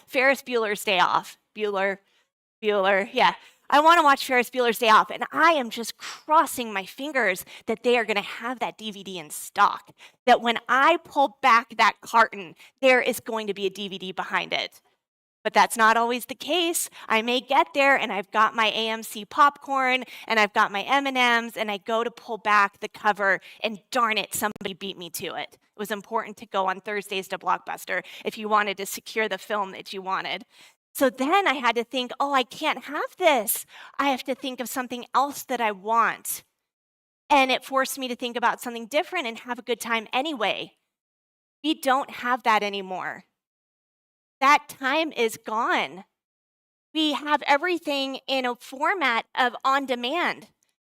Ferris Bueller's Day Off. Bueller, yeah. I want to watch Ferris Bueller's Day Off, and I am just crossing my fingers that they are going to have that DVD in stock, that when I pull back that carton, there is going to be a DVD behind it. But that's not always the case. I may get there and I've got my AMC popcorn and I've got my M&Ms and I go to pull back the cover and darn it, somebody beat me to it. It was important to go on Thursdays to Blockbuster if you wanted to secure the film that you wanted. So then I had to think, oh, I can't have this. I have to think of something else that I want. And it forced me to think about something different and have a good time anyway. We don't have that anymore. That time is gone. We have everything in a format of on-demand.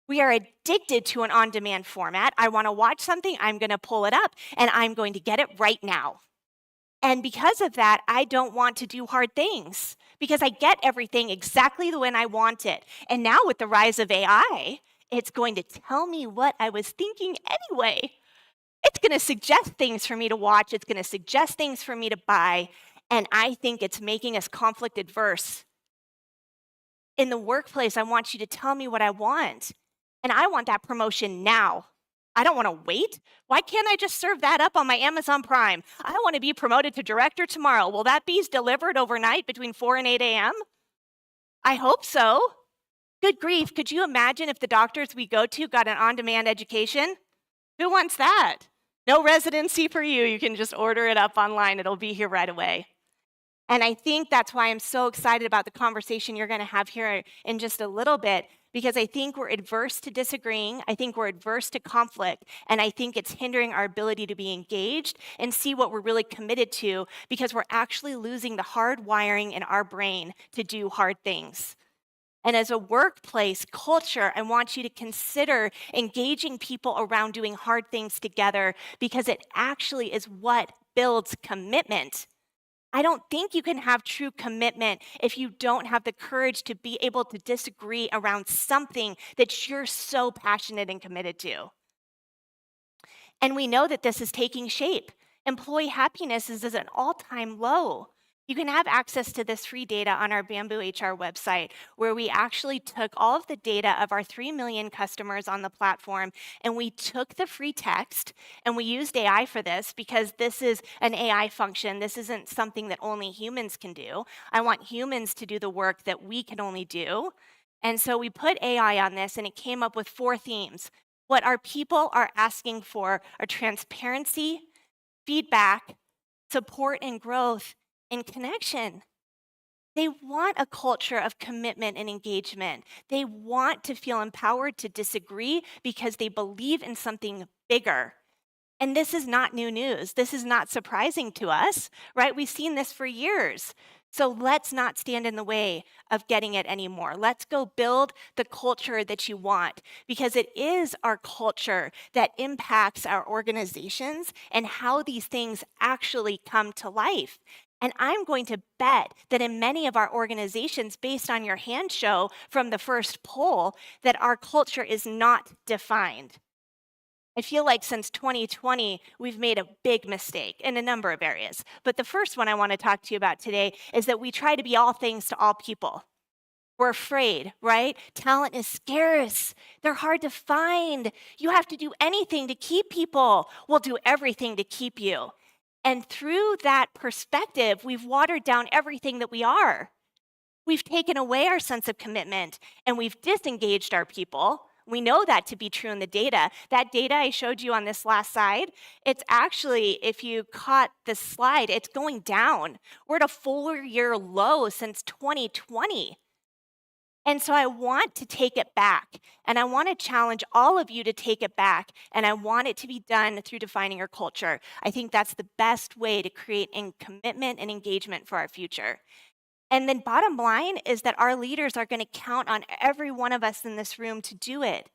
We are addicted to an on-demand format. I want to watch something, I'm going to pull it up, and I'm going to get it right now. And because of that, I don't want to do hard things because I get everything exactly when I want it. And now with the rise of AI, it's going to tell me what I was thinking anyway. It's going to suggest things for me to watch. It's going to suggest things for me to buy. And I think it's making us conflict adverse. In the workplace, I want you to tell me what I want. And I want that promotion now. I don't want to wait. Why can't I just serve that up on my Amazon Prime? I want to be promoted to director tomorrow. Will that be delivered overnight between 4 and 8 a.m.? I hope so. Good grief, could you imagine if the doctors we go to got an on-demand education? Who wants that? No residency for you. You can just order it up online. It'll be here right away. And I think that's why I'm so excited about the conversation you're going to have here in just a little bit, because I think we're adverse to disagreeing. I think we're adverse to conflict. And I think it's hindering our ability to be engaged and see what we're really committed to, because we're actually losing the hard wiring in our brain to do hard things. And as a workplace culture, I want you to consider engaging people around doing hard things together, because it actually is what builds commitment. I don't think you can have true commitment if you don't have the courage to be able to disagree around something that you're so passionate and committed to. And we know that this is taking shape. Employee happiness is at an all-time low. You can have access to this free data on our BambooHR website, where we actually took all of the data of our 3 million customers on the platform, and we took the free text, and we used AI for this because this is an AI function. This isn't something that only humans can do. I want humans to do the work that we can only do. And so we put AI on this, and it came up with 4 themes. What our people are asking for are transparency, feedback, support and growth, and connection. They want a culture of commitment and engagement. They want to feel empowered to disagree because they believe in something bigger. And this is not new news. This is not surprising to us, right? We've seen this for years. So let's not stand in the way of getting it anymore. Let's go build the culture that you want, because it is our culture that impacts our organizations and how these things actually come to life. And I'm going to bet that in many of our organizations, based on your hand show from the first poll, that our culture is not defined. I feel like since 2020, we've made a big mistake in a number of areas. But the first one I want to talk to you about today is that we try to be all things to all people. We're afraid, right? Talent is scarce. They're hard to find. You have to do anything to keep people. We'll do everything to keep you. And through that perspective, we've watered down everything that we are. We've taken away our sense of commitment, and we've disengaged our people. We know that to be true in the data. That data I showed you on this last slide, it's actually, if you caught the slide, it's going down. We're at a 4-year low since 2020. And so I want to take it back, and I want to challenge all of you to take it back, and I want it to be done through defining your culture. I think that's the best way to create commitment and engagement for our future. And then bottom line is that our leaders are going to count on every one of us in this room to do it.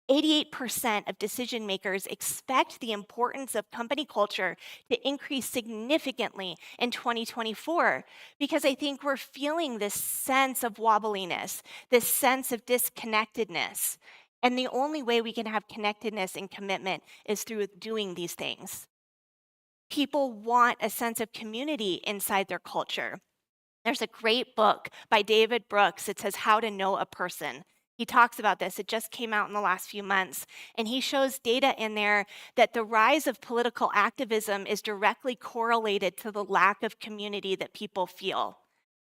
88% of decision makers expect the importance of company culture to increase significantly in 2024, because I think we're feeling this sense of wobbliness, this sense of disconnectedness. And the only way we can have connectedness and commitment is through doing these things. People want a sense of community inside their culture. There's a great book by David Brooks. It says How to Know a Person. He talks about this. It just came out in the last few months. And he shows data in there that the rise of political activism is directly correlated to the lack of community that people feel.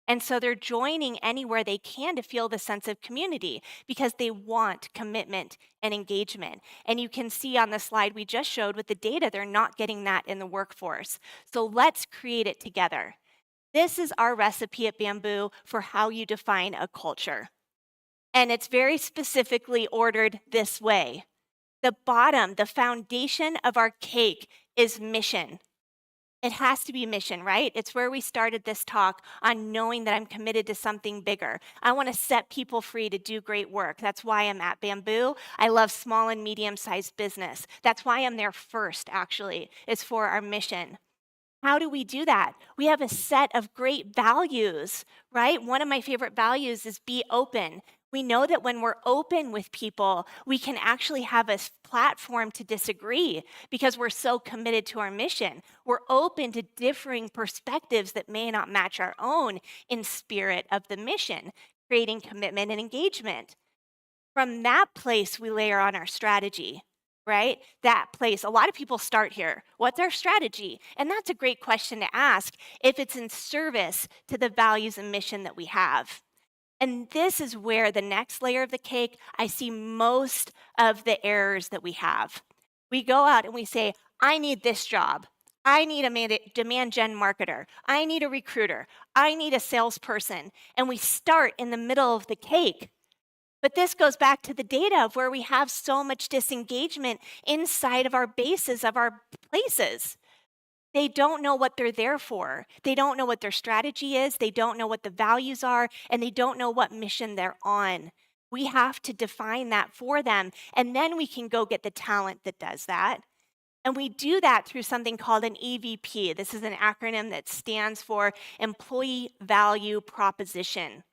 And so they're joining anywhere they can to feel the sense of community because they want commitment and engagement. And you can see on the slide we just showed with the data, they're not getting that in the workforce. So let's create it together. This is our recipe at Bamboo for how you define a culture. And it's very specifically ordered this way. The bottom, the foundation of our cake is mission. It has to be mission, right? It's where we started this talk on knowing that I'm committed to something bigger. I want to set people free to do great work. That's why I'm at Bamboo. I love small and medium-sized business. That's why I'm there first, actually, is for our mission. How do we do that? We have a set of great values, right? One of my favorite values is be open. We know that when we're open with people, we can actually have a platform to disagree because we're so committed to our mission. We're open to differing perspectives that may not match our own in spirit of the mission, creating commitment and engagement. From that place, we layer on our strategy, right? That place. A lot of people start here. What's our strategy? And that's a great question to ask if it's in service to the values and mission that we have. And this is where the next layer of the cake, I see most of the errors that we have. We go out and we say, I need this job. I need a demand gen marketer. I need a recruiter. I need a salesperson. And we start in the middle of the cake. But this goes back to the data of where we have so much disengagement inside of our bases, of our places. They don't know what they're there for. They don't know what their strategy is. They don't know what the values are, and they don't know what mission they're on. We have to define that for them, and then we can go get the talent that does that. And we do that through something called an EVP. This is an acronym that stands for Employee Value Proposition.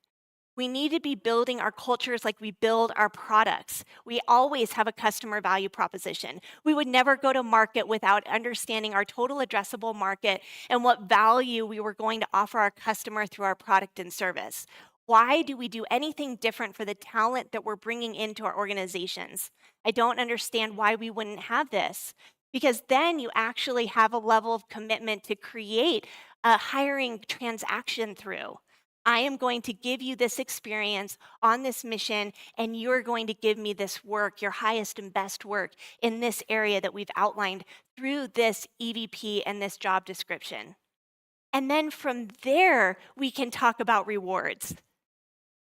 We need to be building our cultures like we build our products. We always have a customer value proposition. We would never go to market without understanding our total addressable market and what value we were going to offer our customer through our product and service. Why do we do anything different for the talent that we're bringing into our organizations? I don't understand why we wouldn't have this, because then you actually have a level of commitment to create a hiring transaction through. I am going to give you this experience on this mission, and you're going to give me this work, your highest and best work in this area that we've outlined through this EVP and this job description. And then from there, we can talk about rewards,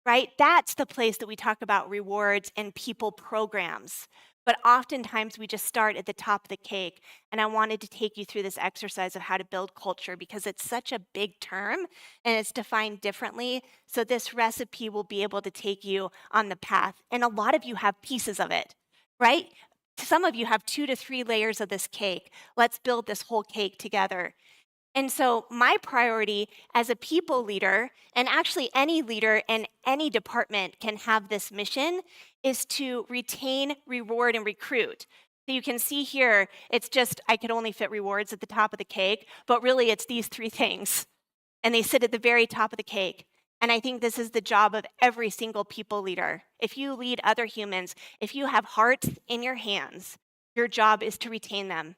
right? That's the place that we talk about rewards and people programs. But oftentimes we just start at the top of the cake. And I wanted to take you through this exercise of how to build culture because it's such a big term and it's defined differently. So this recipe will be able to take you on the path. And a lot of you have pieces of it, right? Some of you have 2 to 3 layers of this cake. Let's build this whole cake together. And so my priority as a people leader, and actually any leader in any department can have this mission, is to retain, reward, and recruit. So you can see here, it's just, I could only fit rewards at the top of the cake, but really it's these 3 things. And they sit at the very top of the cake. And I think this is the job of every single people leader. If you lead other humans, if you have hearts in your hands, your job is to retain them.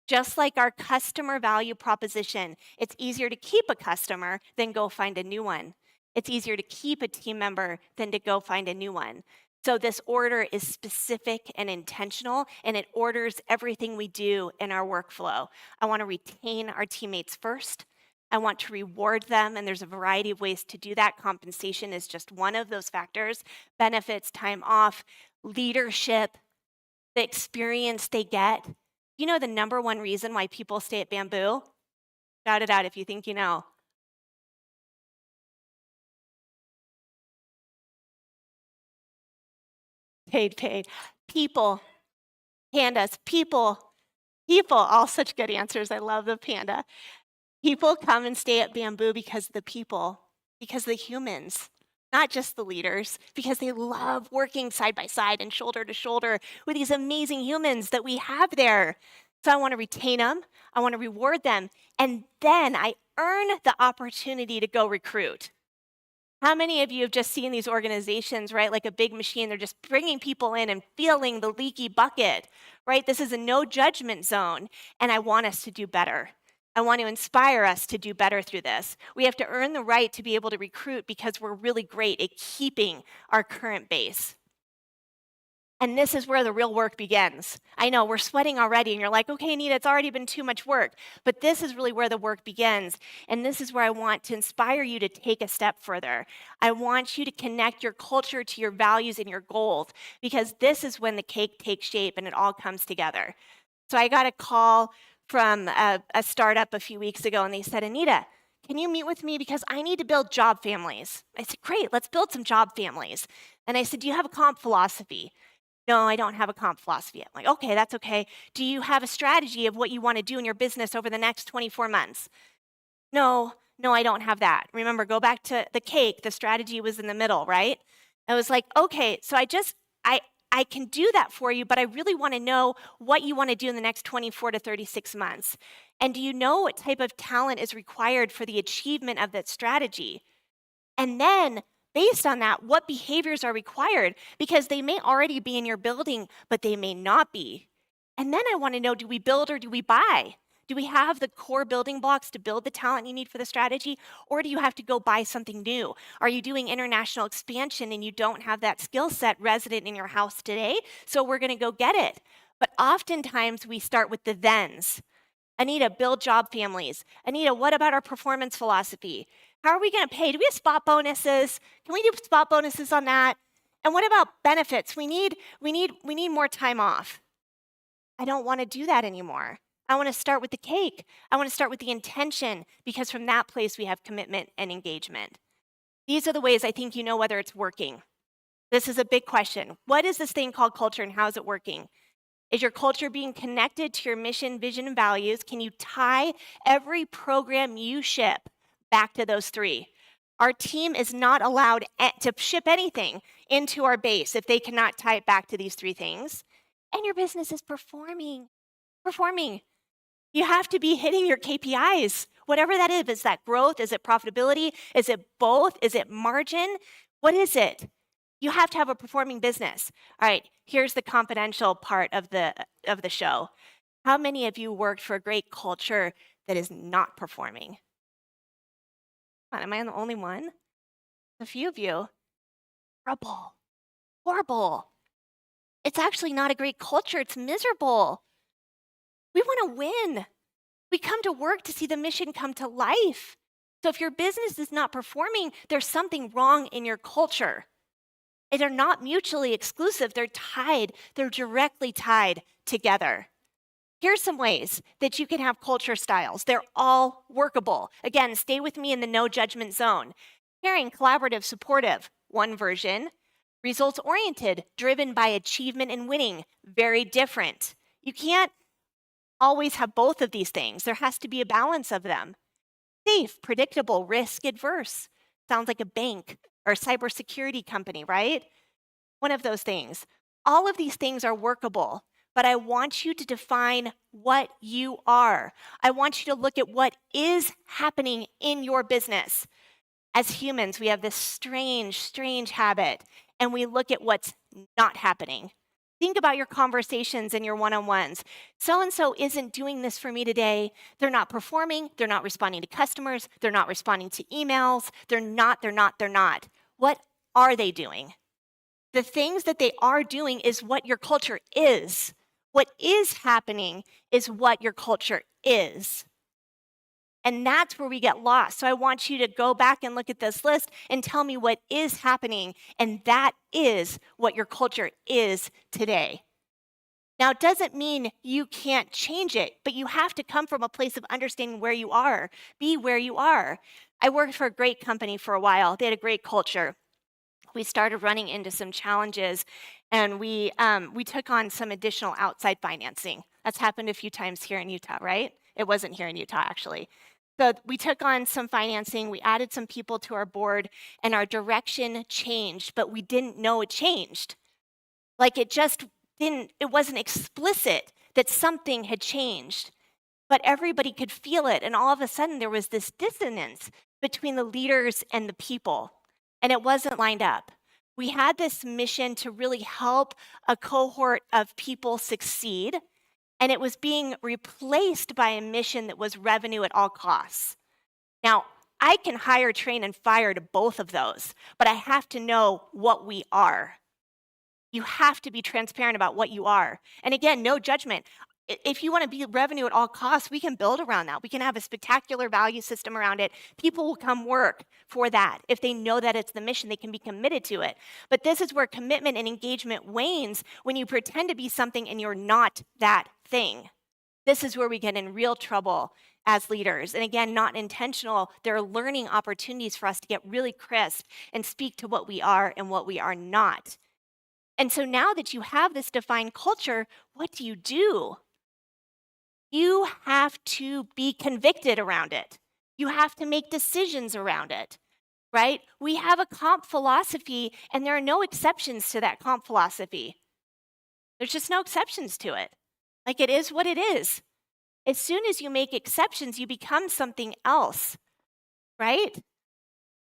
Just like our customer value proposition, it's easier to keep a customer than go find a new one. It's easier to keep a team member than to go find a new one. So this order is specific and intentional, and it orders everything we do in our workflow. I want to retain our teammates first. I want to reward them, and there's a variety of ways to do that. Compensation is just one of those factors. Benefits, time off, leadership, the experience they get. You know the number one reason why people stay at Bamboo? Shout it out if you think you know. Paid. People. Pandas. People. All such good answers. I love the panda. People come and stay at Bamboo because of the people, because of the humans, not just the leaders, because they love working side by side and shoulder to shoulder with these amazing humans that we have there. So I want to retain them, I want to reward them, and then I earn the opportunity to go recruit. How many of you have just seen these organizations, right? Like a big machine, they're just bringing people in and filling the leaky bucket, right? This is a no judgment zone, and I want us to do better. I want to inspire us to do better through this. We have to earn the right to be able to recruit because we're really great at keeping our current base. And this is where the real work begins. I know we're sweating already, and you're like, okay, Anita, it's already been too much work. But this is really where the work begins. And this is where I want to inspire you to take a step further. I want you to connect your culture to your values and your goals, because this is when the cake takes shape and it all comes together. So I got a call from a startup a few weeks ago, and they said, Anita, can you meet with me because I need to build job families? I said, great, let's build some job families. And I said, do you have a comp philosophy? No, I don't have a comp philosophy. I'm like, okay, that's okay. Do you have a strategy of what you want to do in your business over the next 24 months? No, I don't have that. Remember, go back to the cake. The strategy was in the middle, right? I was like, okay, so I can do that for you, but I really want to know what you want to do in the next 24 to 36 months. And do you know what type of talent is required for the achievement of that strategy? And then based on that, what behaviors are required? Because they may already be in your building, but they may not be. And then I want to know, do we build or do we buy? Do we have the core building blocks to build the talent you need for the strategy? Or do you have to go buy something new? Are you doing international expansion and you don't have that skill set resident in your house today? So we're going to go get it. But oftentimes we start with the thens. Anita, build job families. Anita, what about our performance philosophy? How are we going to pay? Do we have spot bonuses? Can we do spot bonuses on that? And what about benefits? We need more time off. I don't want to do that anymore. I want to start with the cake. I want to start with the intention, because from that place we have commitment and engagement. These are the ways I think you know whether it's working. This is a big question. What is this thing called culture, and how is it working? Is your culture being connected to your mission, vision, and values? Can you tie every program you ship back to those three? Our team is not allowed to ship anything into our base if they cannot tie it back to these three things. And your business is performing. You have to be hitting your KPIs, whatever that is. Is that growth? Is it profitability? Is it both? Is it margin? What is it? You have to have a performing business. All right, here's the confidential part of the show. How many of you worked for a great culture that is not performing? Come on, am I the only one? A few of you. Horrible. It's actually not a great culture. It's miserable. We want to win. We come to work to see the mission come to life. So if your business is not performing, there's something wrong in your culture. And they're not mutually exclusive. They're tied. They're directly tied together. Here's some ways that you can have culture styles. They're all workable. Again, stay with me in the no judgment zone. Caring, collaborative, supportive, one version. Results-oriented, driven by achievement and winning, very different. You can't always have both of these things. There has to be a balance of them. Safe, predictable, risk-adverse. Sounds like a bank or a cybersecurity company, right? One of those things. All of these things are workable, but I want you to define what you are. I want you to look at what is happening in your business. As humans, we have this strange habit, and we look at what's not happening. Think about your conversations and your one-on-ones. So-and-so isn't doing this for me today. They're not performing. They're not responding to customers. They're not responding to emails. They're not. What are they doing? The things that they are doing is what your culture is. What is happening is what your culture is. And that's where we get lost. So I want you to go back and look at this list and tell me what is happening. And that is what your culture is today. Now, it doesn't mean you can't change it, but you have to come from a place of understanding where you are. Be where you are. I worked for a great company for a while. They had a great culture. We started running into some challenges, and we took on some additional outside financing. That's happened a few times here in Utah, right? It wasn't here in Utah, actually. So we took on some financing, we added some people to our board, and our direction changed, but we didn't know it changed. Like it wasn't explicit that something had changed, but everybody could feel it. And all of a sudden, there was this dissonance between the leaders and the people, and it wasn't lined up. We had this mission to really help a cohort of people succeed, and it was being replaced by a mission that was revenue at all costs. Now, I can hire, train, and fire to both of those, but I have to know what we are. You have to be transparent about what you are. And again, no judgment. If you want to be revenue at all costs, we can build around that. We can have a spectacular value system around it. People will come work for that. If they know that it's the mission, they can be committed to it. But this is where commitment and engagement wanes when you pretend to be something and you're not that thing. This is where we get in real trouble as leaders. And again, not intentional. There are learning opportunities for us to get really crisp and speak to what we are and what we are not. And so now that you have this defined culture, what do? You have to be convicted around it. You have to make decisions around it, right? We have a comp philosophy, and there are no exceptions to that comp philosophy. There's just no exceptions to it. Like, it is what it is. As soon as you make exceptions, you become something else, right?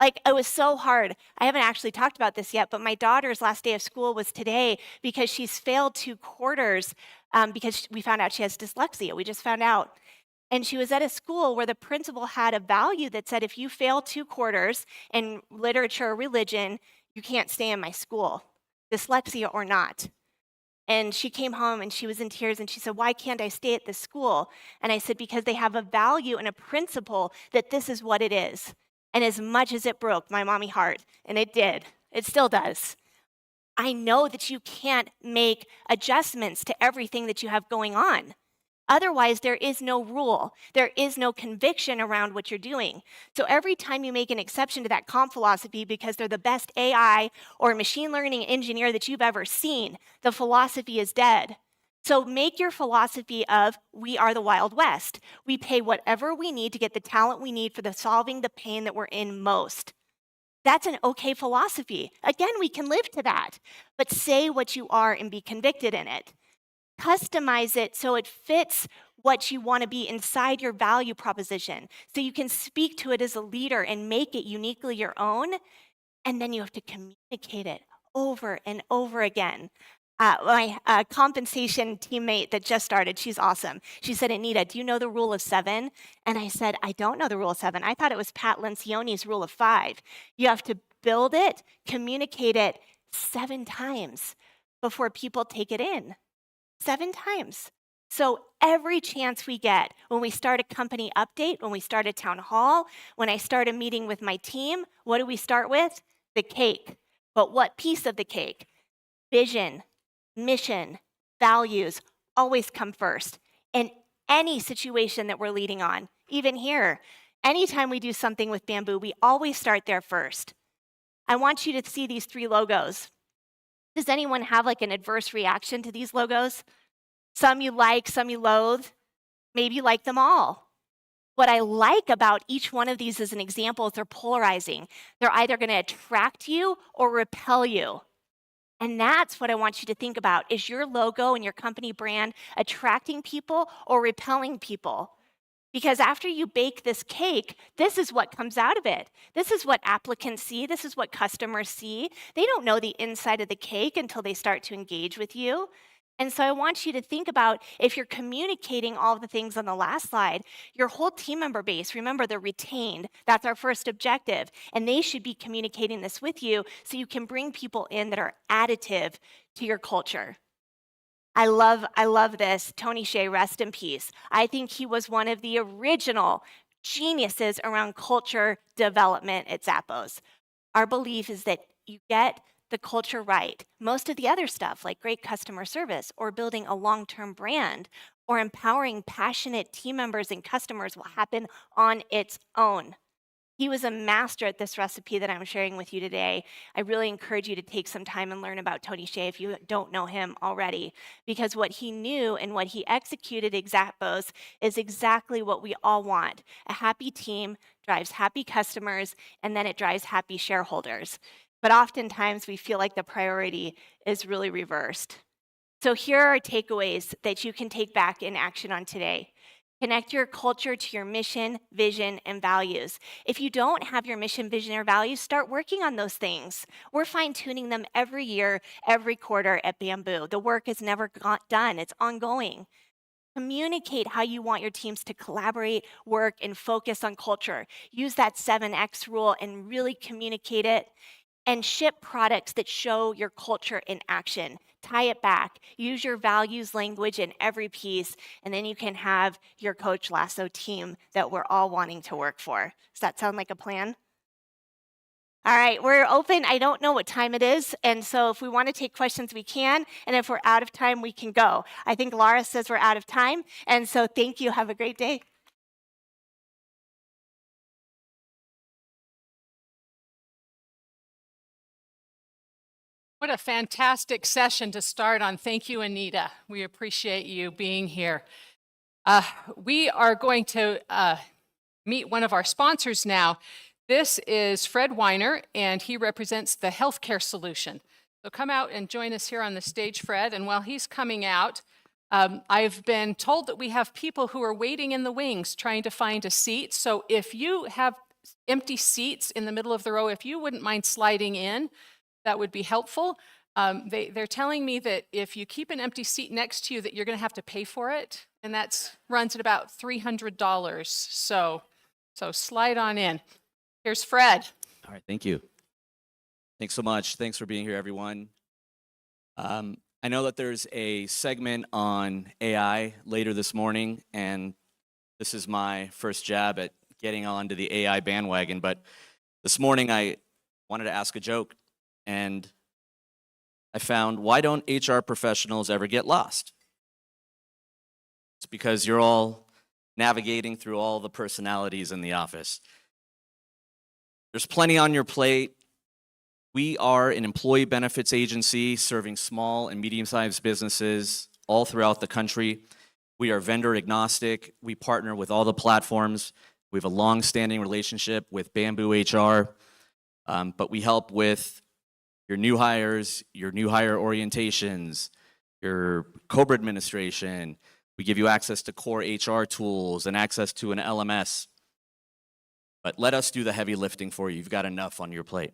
Like, it was so hard. I haven't actually talked about this yet, but my daughter's last day of school was today because she's failed 2 quarters because we found out she has dyslexia. We just found out. And she was at a school where the principal had a value that said, if you fail 2 quarters in literature or religion, you can't stay in my school, dyslexia or not. And she came home and she was in tears and she said, why can't I stay at this school? And I said, because they have a value and a principle that this is what it is. And as much as it broke my mommy heart, and it did, it still does, I know that you can't make adjustments to everything that you have going on. Otherwise, there is no rule. There is no conviction around what you're doing. So every time you make an exception to that comp philosophy because they're the best AI or machine learning engineer that you've ever seen, the philosophy is dead. So make your philosophy of, we are the Wild West. We pay whatever we need to get the talent we need for solving the pain that we're in most. That's an okay philosophy. Again, we can live to that, but say what you are and be convicted in it. Customize it so it fits what you want to be inside your value proposition, so you can speak to it as a leader and make it uniquely your own, and then you have to communicate it over and over again. My compensation teammate that just started, she's awesome. She said, Anita, do you know the rule of 7? And I said, I don't know the rule of 7. I thought it was Pat Lencioni's rule of 5. You have to build it, communicate it 7 times before people take it in. 7 times. So every chance we get, when we start a company update, when we start a town hall, when I start a meeting with my team, what do we start with? The cake. But what piece of the cake? Vision, mission, values always come first. In any situation that we're leading on, even here, anytime we do something with Bamboo, we always start there first. I want you to see these 3 logos. Does anyone have like an adverse reaction to these logos? Some you like, some you loathe. Maybe you like them all. What I like about each one of these as an example is they're polarizing. They're either going to attract you or repel you. And that's what I want you to think about. Is your logo and your company brand attracting people or repelling people? Because after you bake this cake, this is what comes out of it. This is what applicants see. This is what customers see. They don't know the inside of the cake until they start to engage with you. And so I want you to think about, if you're communicating all the things on the last slide, your whole team member base, remember, they're retained. That's our first objective. And they should be communicating this with you so you can bring people in that are additive to your culture. I love this. Tony Hsieh, rest in peace. I think he was one of the original geniuses around culture development at Zappos. Our belief is that you get the culture right. Most of the other stuff, like great customer service or building a long-term brand or empowering passionate team members and customers, will happen on its own. He was a master at this recipe that I'm sharing with you today. I really encourage you to take some time and learn about Tony Hsieh if you don't know him already, because what he knew and what he executed at Zappos is exactly what we all want. A happy team drives happy customers, and then it drives happy shareholders. But oftentimes we feel like the priority is really reversed. So here are takeaways that you can take back in action on today. Connect your culture to your mission, vision, and values. If you don't have your mission, vision, or values, start working on those things. We're fine-tuning them every year, every quarter at Bamboo. The work is never done, it's ongoing. Communicate how you want your teams to collaborate, work, and focus on culture. Use that 7X rule and really communicate it. And ship products that show your culture in action. Tie it back. Use your values language in every piece, and then you can have your Coach Lasso team that we're all wanting to work for. Does that sound like a plan? All right, we're open. I don't know what time it is, and so if we want to take questions, we can, and if we're out of time, we can go. I think Laura says we're out of time, and so thank you. Have a great day. What a fantastic session to start on. Thank you, Anita. We appreciate you being here. We are going to meet one of our sponsors now. This is Fred Weiner, and he represents the healthcare solution. So come out and join us here on the stage, Fred. And while he's coming out, I've been told that we have people who are waiting in the wings trying to find a seat. So if you have empty seats in the middle of the row, if you wouldn't mind sliding in, that would be helpful. They're telling me that if you keep an empty seat next to you, that you're going to have to pay for it, and that runs at about $300. So slide on in. Here's Fred. All right, thank you. Thanks so much. Thanks for being here, everyone. I know that there's a segment on AI later this morning, and this is my first jab at getting onto the AI bandwagon, but this morning I wanted to ask a joke, and I found, why don't HR professionals ever get lost? It's because you're all navigating through all the personalities in the office. There's plenty on your plate. We are an employee benefits agency serving small and medium-sized businesses all throughout the country. We are vendor agnostic. We partner with all the platforms. We have a long-standing relationship with BambooHR, but we help with your new hires, your new hire orientations, your COBRA administration. We give you access to core HR tools and access to an LMS. But let us do the heavy lifting for you. You've got enough on your plate.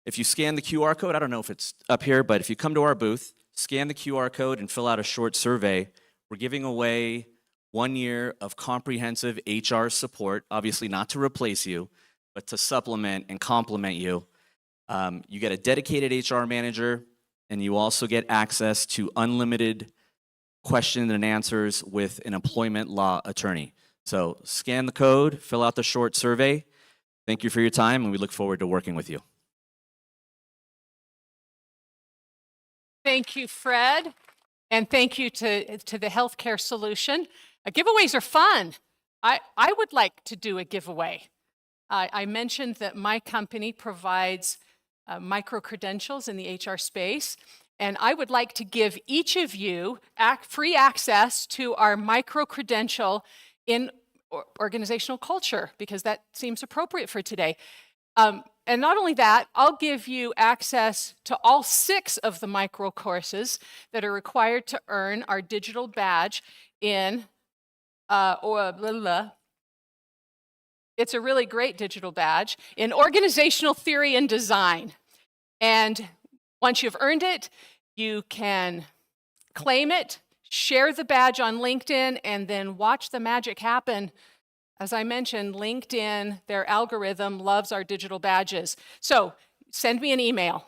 If you scan the QR code, I don't know if it's up here, but if you come to our booth, scan the QR code and fill out a short survey, we're giving away 1 year of comprehensive HR support, obviously not to replace you, but to supplement and complement you. You get a dedicated HR manager, and you also get access to unlimited question and answers with an employment law attorney. So scan the code, fill out the short survey. Thank you for your time, and we look forward to working with you. Thank you, Fred. And thank you to the Healthcare Solution. Giveaways are fun. I would like to do a giveaway. I mentioned that my company provides micro-credentials in the HR space, and I would like to give each of you free access to our micro-credential in organizational culture, because that seems appropriate for today. And not only that, I'll give you access to all 6 of the micro courses that are required to earn our digital badge in, it's a really great digital badge, in organizational theory and design. And once you've earned it, you can claim it, share the badge on LinkedIn, and then watch the magic happen. As I mentioned, LinkedIn, their algorithm loves our digital badges. So send me an email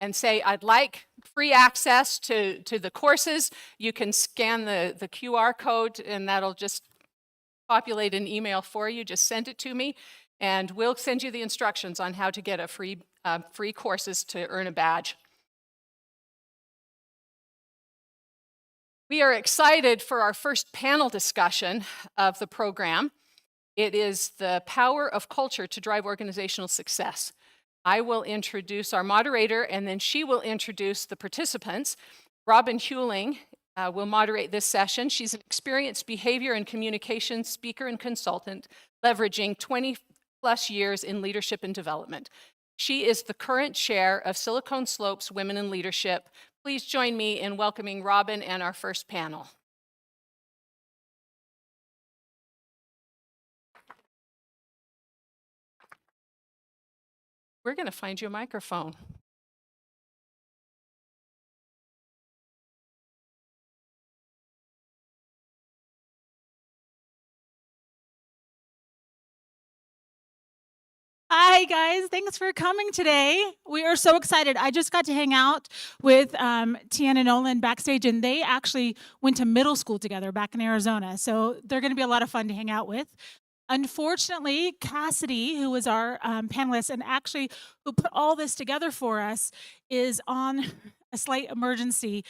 and say, I'd like free access to the courses. You can scan the QR code, and that'll just populate an email for you. Just send it to me, and we'll send you the instructions on how to get a free courses to earn a badge. We are excited for our first panel discussion of the program. It is the power of culture to drive organizational success. I will introduce our moderator, and then she will introduce the participants. Robin Huling will moderate this session. She's an experienced behavior and communication speaker and consultant, leveraging 20+ years in leadership and development. She is the current chair of Silicon Slopes Women in Leadership. Please join me in welcoming Robin and our first panel. We're going to find you a microphone. Hi, guys. Thanks for coming today. We are so excited. I just got to hang out with Thien and Nolan backstage, and they actually went to middle school together back in Arizona. So they're going to be a lot of fun to hang out with. Unfortunately, Cassidy, who was our panelist and actually who put all this together for us, is on a slight emergency.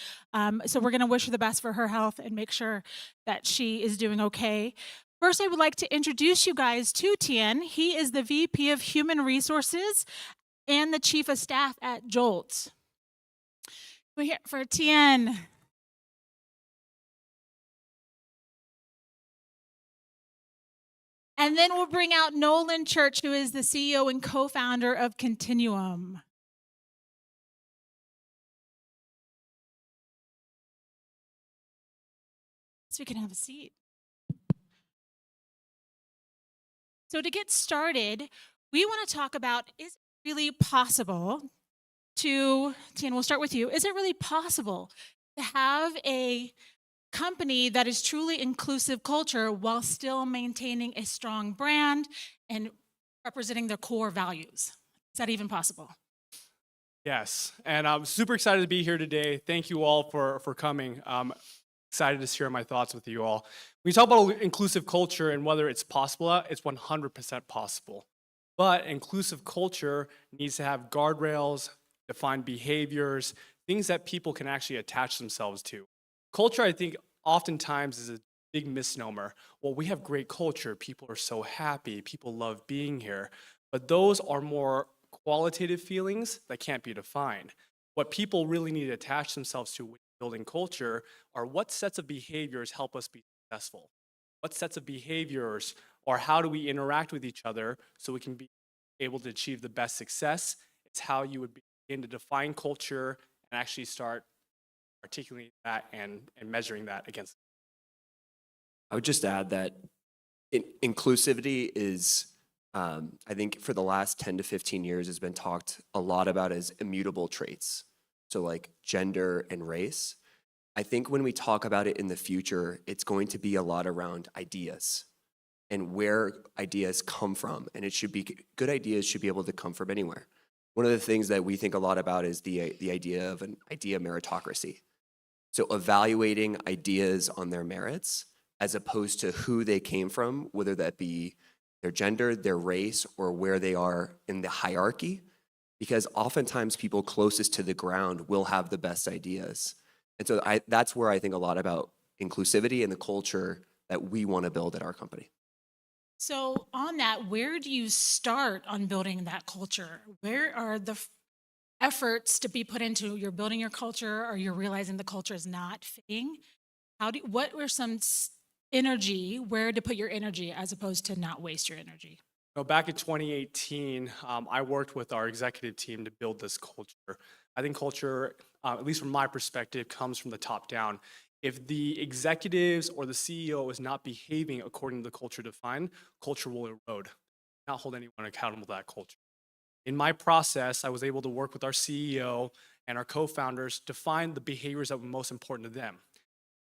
So we're going to wish her the best for her health and make sure that she is doing okay. First, I would like to introduce you guys to Thien. He is the VP of Human Resources and the Chief of Staff at Jolt. We're here for Thien. And then we'll bring out Nolan Church, who is the CEO and co-founder of Continuum. So we can have a seat. So to get started, we want to talk about, is it really possible to, Thien, we'll start with you. Is it really possible to have a company that is truly inclusive culture while still maintaining a strong brand and representing their core values? Is that even possible? Yes, and I'm super excited to be here today. Thank you all for coming. I'm excited to share my thoughts with you all. When you talk about inclusive culture and whether it's possible, it's 100% possible. But inclusive culture needs to have guardrails, defined behaviors, things that people can actually attach themselves to. Culture, I think, oftentimes is a big misnomer. Well, we have great culture. People are so happy. People love being here. But those are more qualitative feelings that can't be defined. What people really need to attach themselves to when building culture are what sets of behaviors help us be successful. What sets of behaviors or how do we interact with each other so we can be able to achieve the best success. It's how you would begin to define culture and actually start articulating that and measuring that against. I would just add that inclusivity is, I think for the last 10 to 15 years has been talked a lot about as immutable traits. So like gender and race. I think when we talk about it in the future, it's going to be a lot around ideas and where ideas come from. And it should be, good ideas should be able to come from anywhere. One of the things that we think a lot about is the idea of an idea meritocracy. So evaluating ideas on their merits as opposed to who they came from, whether that be their gender, their race, or where they are in the hierarchy, because oftentimes people closest to the ground will have the best ideas. And so that's where I think a lot about inclusivity and the culture that we want to build at our company. So on that, where do you start on building that culture? Where are the efforts to be put into you're building your culture or you're realizing the culture is not fitting? What were some energy, where to put your energy as opposed to not waste your energy? Back in 2018, I worked with our executive team to build this culture. I think culture, at least from my perspective, comes from the top down. If the executives or the CEO is not behaving according to the culture defined, culture will erode, not hold anyone accountable to that culture. In my process, I was able to work with our CEO and our co-founders to find the behaviors that were most important to them.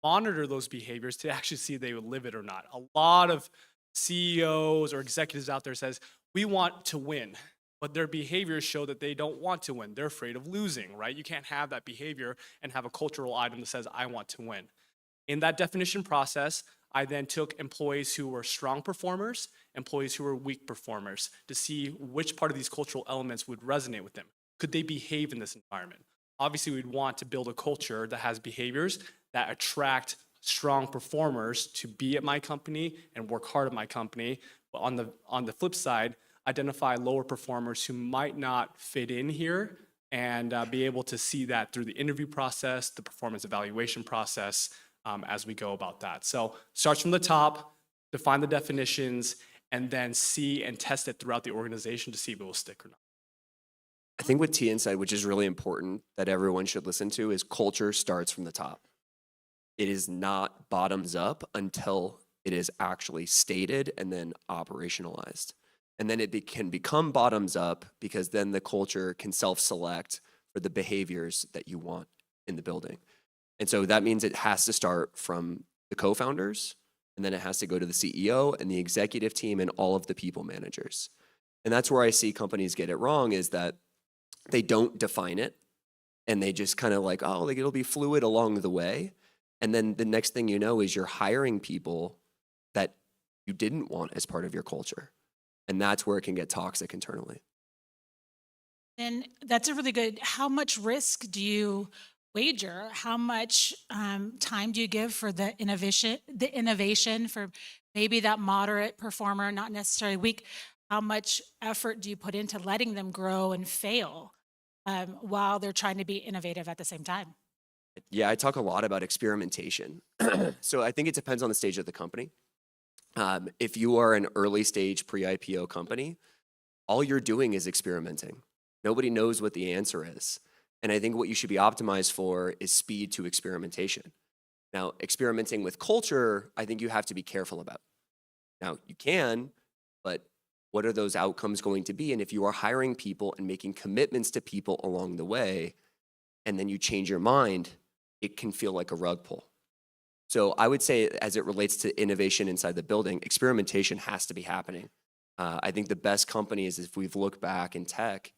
Monitor those behaviors to actually see if they would live it or not. A lot of CEOs or executives out there says, we want to win, but their behaviors show that they don't want to win. They're afraid of losing, right? You can't have that behavior and have a cultural item that says, I want to win. In that definition process, I then took employees who were strong performers, employees who were weak performers, to see which part of these cultural elements would resonate with them. Could they behave in this environment? Obviously, we'd want to build a culture that has behaviors that attract strong performers to be at my company and work hard at my company. But on the flip side, identify lower performers who might not fit in here and be able to see that through the interview process, the performance evaluation process, as we go about that. So starts from the top, define the definitions, and then see and test it throughout the organization to see if it will stick or not. think what Thien said, which is really important that everyone should listen to, is culture starts from the top. It is not bottoms up until it is actually stated and then operationalized. And then it can become bottoms up because then the culture can self-select for the behaviors that you want in the building. And so that means it has to start from the co-founders, and then it has to go to the CEO and the executive team and all of the people managers. And that's where I see companies get it wrong, is that they don't define it and they just kind of like, oh, like it'll be fluid along the way. And then the next thing you know is you're hiring people that you didn't want as part of your culture. And that's where it can get toxic internally. And that's a really good, how much risk do you wager? How much time do you give for the innovation for maybe that moderate performer, not necessarily weak? How much effort do you put into letting them grow and fail while they're trying to be innovative at the same time? Yeah, I talk a lot about experimentation. So I think it depends on the stage of the company. If you are an early stage pre-IPO company, all you're doing is experimenting. Nobody knows what the answer is. And I think what you should be optimized for is speed to experimentation. Now, experimenting with culture, I think you have to be careful about. Now, you can, but what are those outcomes going to be? And if you are hiring people and making commitments to people along the way, and then you change your mind, it can feel like a rug pull. So I would say, as it relates to innovation inside the building, experimentation has to be happening. I think the best companies, if we've looked back in tech,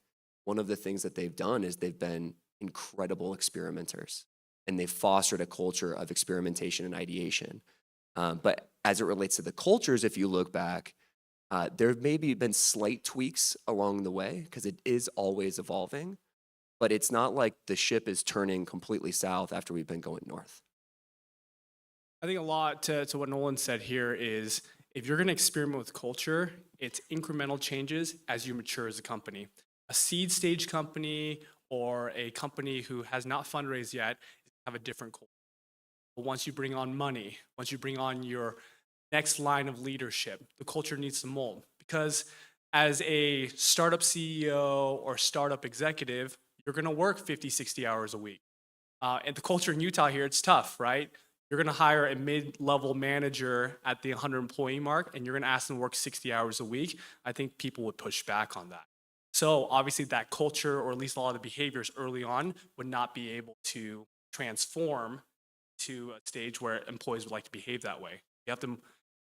one of the things that they've done is they've been incredible experimenters, and they've fostered a culture of experimentation and ideation. But as it relates to the cultures, if you look back, there have maybe been slight tweaks along the way because it is always evolving, but it's not like the ship is turning completely south after we've been going north. I think a lot to what Nolan said here is, if you're going to experiment with culture, it's incremental changes as you mature as a company. A seed stage company or a company who has not fundraised yet have a different culture. But once you bring on money, once you bring on your next line of leadership, the culture needs to mold. Because as a startup CEO or startup executive, you're going to work 50, 60 hours a week. And the culture in Utah here, it's tough, right? You're going to hire a mid-level manager at the 100 employee mark, and you're going to ask them to work 60 hours a week. I think people would push back on that. So obviously that culture, or at least a lot of the behaviors early on, would not be able to transform to a stage where employees would like to behave that way. You have to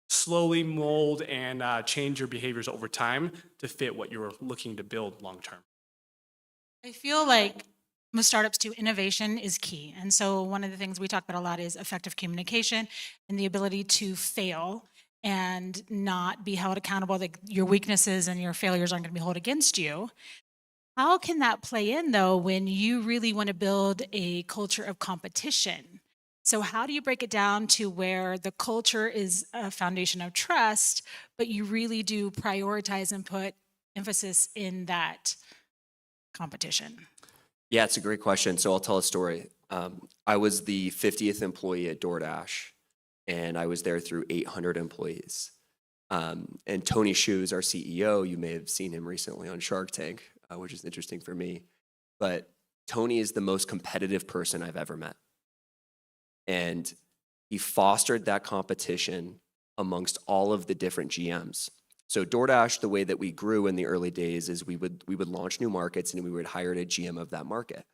slowly mold and change your behaviors over time to fit what you're looking to build long term. I feel like with startups too, innovation is key. And so one of the things we talk about a lot is effective communication and the ability to fail and not be held accountable, that your weaknesses and your failures aren't going to be held against you. How can that play in though when you really want to build a culture of competition? So how do you break it down to where the culture is a foundation of trust, but you really do prioritize and put emphasis in that competition? Yeah, it's a great question. So I'll tell a story. I was the 50th employee at DoorDash, and I was there through 800 employees. And Tony Hsu, our CEO, you may have seen him recently on Shark Tank, which is interesting for me. But Tony is the most competitive person I've ever met. And he fostered that competition amongst all of the different GMs. So DoorDash, the way that we grew in the early days is we would launch new markets and we would hire a GM of that market.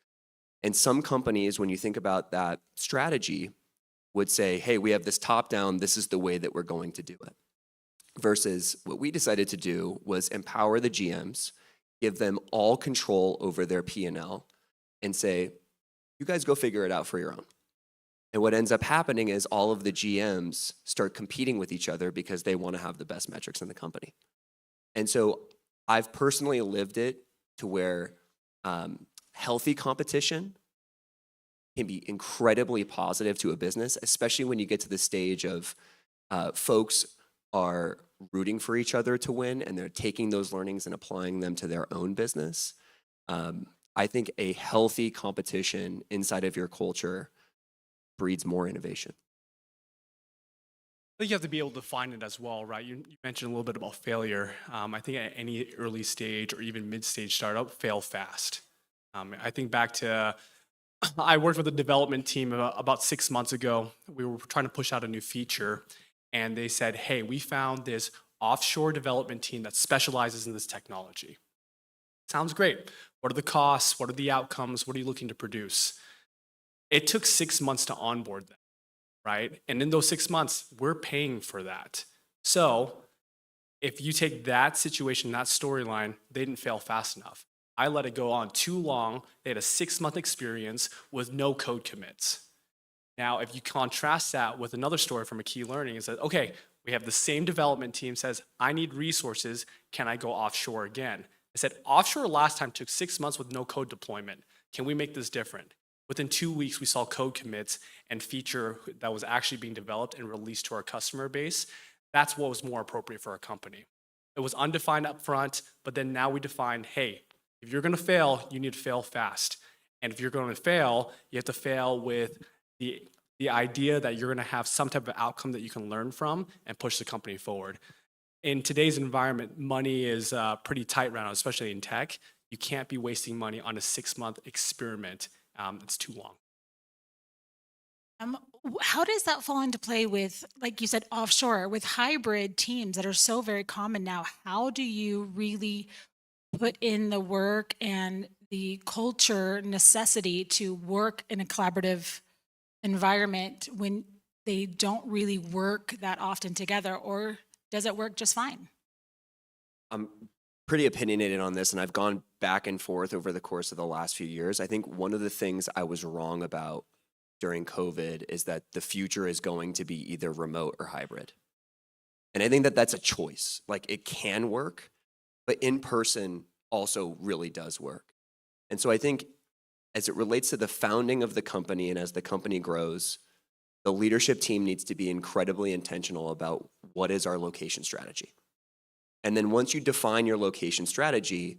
And some companies, when you think about that strategy, would say, hey, we have this top down, this is the way that we're going to do it. Versus what we decided to do was empower the GMs, give them all control over their P&L, and say, you guys go figure it out for your own. And what ends up happening is all of the GMs start competing with each other because they want to have the best metrics in the company. And so I've personally lived it to where healthy competition can be incredibly positive to a business, especially when you get to the stage of folks are rooting for each other to win and they're taking those learnings and applying them to their own business. I think a healthy competition inside of your culture breeds more innovation. think you have to be able to find it as well, right? You mentioned a little bit about failure. I think at any early stage or even mid-stage startup, fail fast. I think back to, I worked with a development team about 6 months ago. We were trying to push out a new feature, and they said, hey, we found this offshore development team that specializes in this technology. Sounds great. What are the costs? What are the outcomes? What are you looking to produce? It took 6 months to onboard them, right? And in those 6 months, we're paying for that. So if you take that situation, that storyline, they didn't fail fast enough. I let it go on too long. They had a 6-month experience with no code commits. Now, if you contrast that with another story from a key learning, is that, okay, we have the same development team says, I need resources. Can I go offshore again? I said, offshore last time took 6 months with no code deployment. Can we make this different? Within 2 weeks, we saw code commits and feature that was actually being developed and released to our customer base. That's what was more appropriate for our company. It was undefined up front, but then now we define, hey, if you're gonna fail, you need to fail fast. And if you're gonna fail, you have to fail with the idea that you're gonna have some type of outcome that you can learn from and push the company forward. In today's environment, money is pretty tight right now, especially in tech. You can't be wasting money on a 6-month experiment. It's too long. How does that fall into play with, like you said, offshore, with hybrid teams that are so very common now? How do you really put in the work and the culture necessity to work in a collaborative environment when they don't really work that often together, or does it work just fine? I'm pretty opinionated on this, and I've gone back and forth over the course of the last few years. I think one of the things I was wrong about during COVID is that the future is going to be either remote or hybrid. And I think that that's a choice. Like, it can work, but in person also really does work. And so I think as it relates to the founding of the company and as the company grows, the leadership team needs to be incredibly intentional about what is our location strategy. And then once you define your location strategy,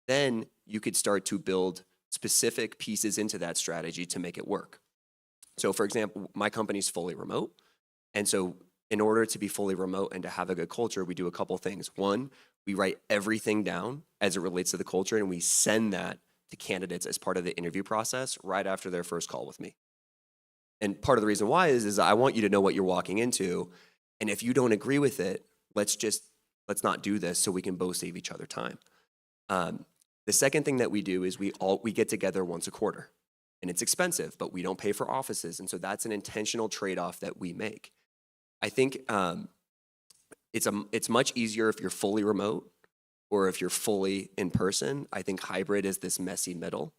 then you could start to build specific pieces into that strategy to make it work. So for example, my company's fully remote. And so in order to be fully remote and to have a good culture, we do a couple things. One, we write everything down as it relates to the culture, and we send that to candidates as part of the interview process right after their first call with me. And part of the reason why is I want you to know what you're walking into. And if you don't agree with it, let's not do this so we can both save each other time. The second thing that we do is we get together once a quarter. And it's expensive, but we don't pay for offices. And so that's an intentional trade-off that we make. I think it's much easier if you're fully remote or if you're fully in person. I think hybrid is this messy middle,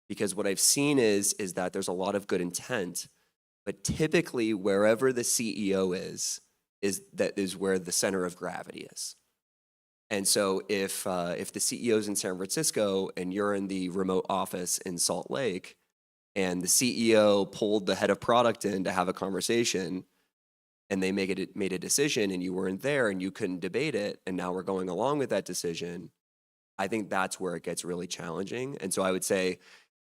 because what I've seen is that there's a lot of good intent, but typically wherever the CEO is where the center of gravity is. And so if the CEO is in San Francisco and you're in the remote office in Salt Lake, and the CEO pulled the head of product in to have a conversation, and they made a decision, and you weren't there and you couldn't debate it, and now we're going along with that decision, I think that's where it gets really challenging. And so I would say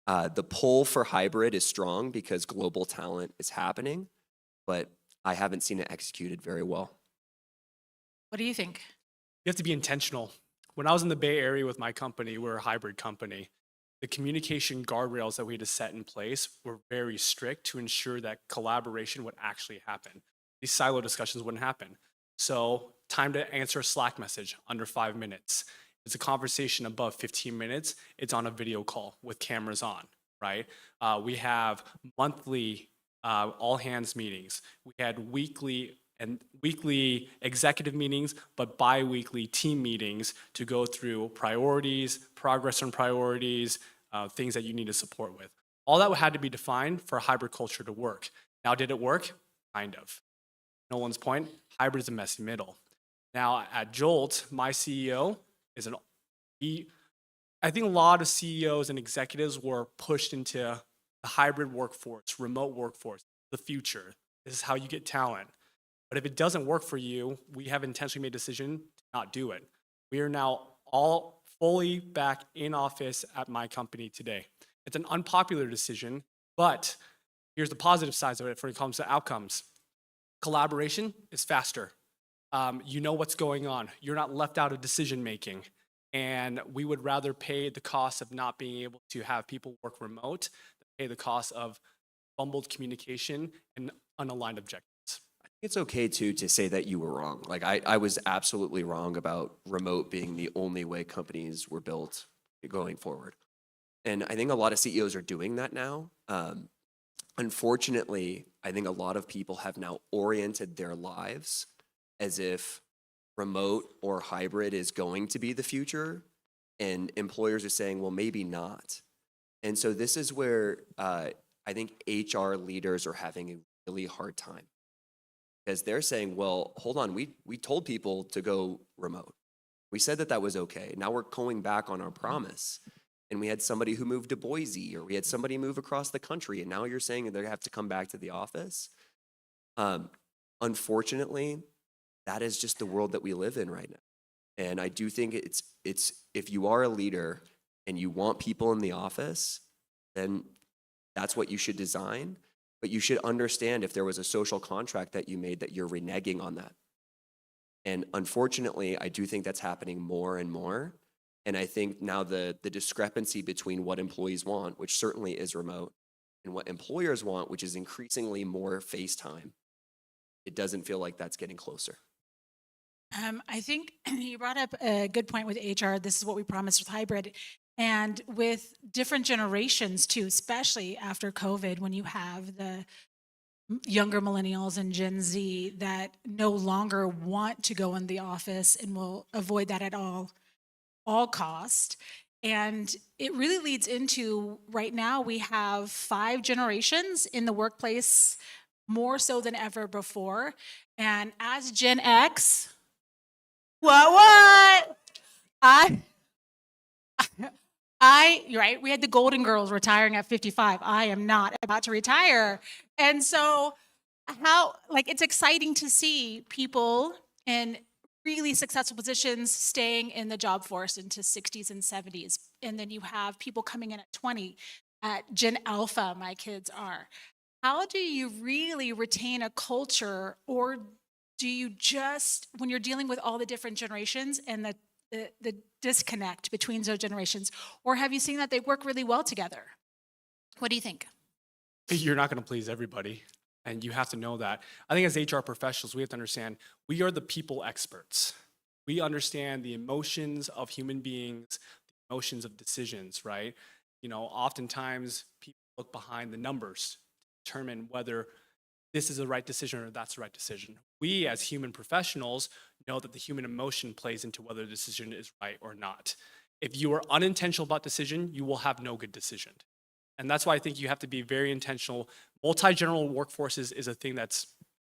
the pull for hybrid is strong because global talent is happening, but I haven't seen it executed very well. What do you think? You have to be intentional. When I was in the Bay Area with my company, we're a hybrid company. The communication guardrails that we had to set in place were very strict to ensure that collaboration would actually happen. These silo discussions wouldn't happen. So time to answer a Slack message, under 5 minutes. It's a conversation above 15 minutes. It's on a video call with cameras on, right? We have monthly all hands meetings. We had weekly executive meetings, but bi-weekly team meetings to go through priorities, progress on priorities, things that you need to support with. All that had to be defined for a hybrid culture to work. Now, did it work? Kind of. Nolan's point, hybrid is a messy middle. Now, at Jolt, my CEO is I think a lot of CEOs and executives were pushed into the hybrid workforce, remote workforce, the future. This is how you get talent. But if it doesn't work for you, we have intentionally made a decision to not do it. We are now all fully back in office at my company today. It's an unpopular decision, but here's the positive sides of it when it comes to outcomes. Collaboration is faster. You know what's going on. You're not left out of decision making. And we would rather pay the cost of not being able to have people work remote than pay the cost of bumbled communication and unaligned objectives. It's okay too to say that you were wrong. Like I was absolutely wrong about remote being the only way companies were built going forward. And I think a lot of CEOs are doing that now. Unfortunately, I think a lot of people have now oriented their lives as if remote or hybrid is going to be the future, and employers are saying, well, maybe not. And so this is where I think HR leaders are having a really hard time, because they're saying, well, hold on, we told people to go remote. We said that that was okay. Now we're going back on our promise. And we had somebody who moved to Boise, or we had somebody move across the country, and now you're saying that they have to come back to the office. Unfortunately, that is just the world that we live in right now. And I do think it's if you are a leader and you want people in the office, then that's what you should design. But you should understand if there was a social contract that you made that you're reneging on that. And unfortunately, I do think that's happening more and more. And I think now the discrepancy between what employees want, which certainly is remote, and what employers want, which is increasingly more face time, it doesn't feel like that's getting closer. I think you brought up a good point with HR. This is what we promised with hybrid. And with different generations too, especially after COVID, when you have the younger millennials and Gen Z that no longer want to go in the office and will avoid that at all cost. And it really leads into, right now we have 5 generations in the workplace, more so than ever before. And as Gen X, what? You're right, we had the Golden Girls retiring at 55. I am not about to retire. And so it's exciting to see people in really successful positions staying in the job force into 60s and 70s. And then you have people coming in at 20, at Gen Alpha, my kids are. How do you really retain a culture, or do you just, when you're dealing with all the different generations and the disconnect between those generations, or have you seen that they work really well together? What do you think? You're not going to please everybody. And you have to know that. I think as HR professionals, we have to understand we are the people experts. We understand the emotions of human beings, the emotions of decisions, right? You know, oftentimes people look behind the numbers to determine whether this is the right decision or that's the right decision. We as human professionals know that the human emotion plays into whether the decision is right or not. If you are unintentional about decision, you will have no good decision. And that's why I think you have to be very intentional. Multi-general workforces is a thing that's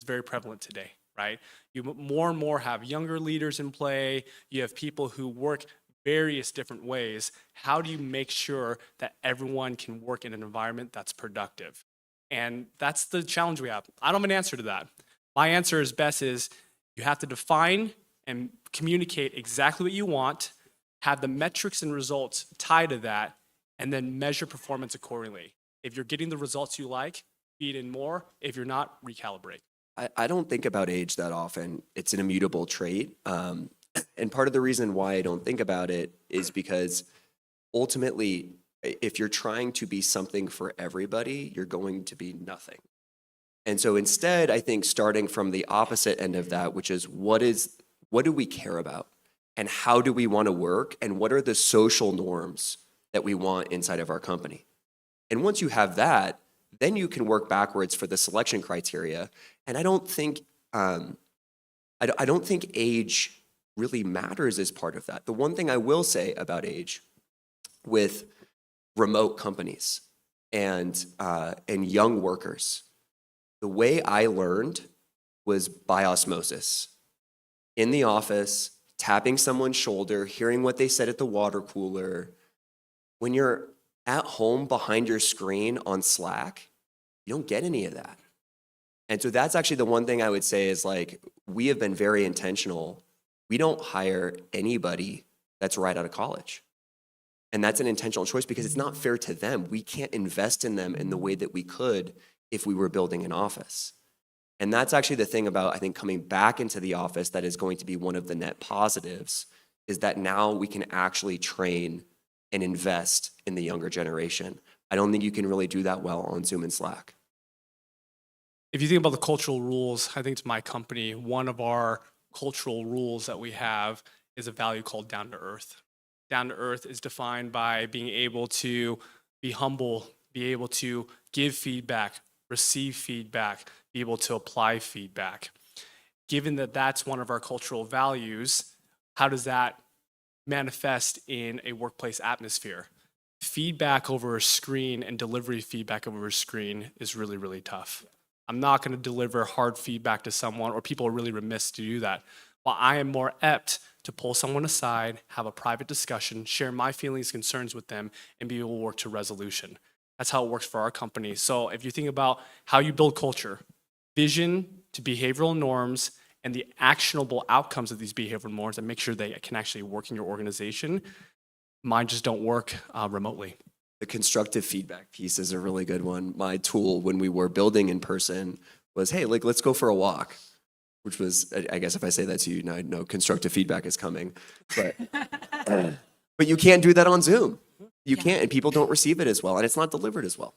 very prevalent today, right? You more and more have younger leaders in play. You have people who work various different ways. How do you make sure that everyone can work in an environment that's productive? And that's the challenge we have. I don't have an answer to that. My answer is best is you have to define and communicate exactly what you want, have the metrics and results tied to that, and then measure performance accordingly. If you're getting the results you like, feed in more. If you're not, recalibrate. I don't think about age that often. It's an immutable trait. And part of the reason why I don't think about it is because ultimately, if you're trying to be something for everybody, you're going to be nothing. And so instead, I think starting from the opposite end of that, which is what do we care about? And how do we want to work? And what are the social norms that we want inside of our company? And once you have that, then you can work backwards for the selection criteria. And I don't think age really matters as part of that. The one thing I will say about age with remote companies and young workers, the way I learned was by osmosis. In the office, tapping someone's shoulder, hearing what they said at the water cooler. When you're at home behind your screen on Slack, you don't get any of that. And so that's actually the one thing I would say is like, we have been very intentional. We don't hire anybody that's right out of college. And that's an intentional choice because it's not fair to them. We can't invest in them in the way that we could if we were building an office. And that's actually the thing about, I think, coming back into the office that is going to be one of the net positives, is that now we can actually train and invest in the younger generation. I don't think you can really do that well on Zoom and Slack. If you think about the cultural rules, I think to my company, one of our cultural rules that we have is a value called down to earth. Down to earth is defined by being able to be humble, be able to give feedback, receive feedback, be able to apply feedback. Given that that's one of our cultural values, how does that manifest in a workplace atmosphere? Feedback over a screen and delivery feedback over a screen is really, really tough. I'm not going to deliver hard feedback to someone, or people are really remiss to do that. While I am more apt to pull someone aside, have a private discussion, share my feelings, concerns with them, and be able to work to resolution. That's how it works for our company. So if you think about how you build culture, vision to behavioral norms, and the actionable outcomes of these behavioral norms, and make sure they can actually work in your organization, mine just don't work remotely. The constructive feedback piece is a really good one. My tool when we were building in person was, hey, like, let's go for a walk, which was, I guess if I say that to you, now I know constructive feedback is coming. But, but you can't do that on Zoom. You can't, and people don't receive it as well, and it's not delivered as well.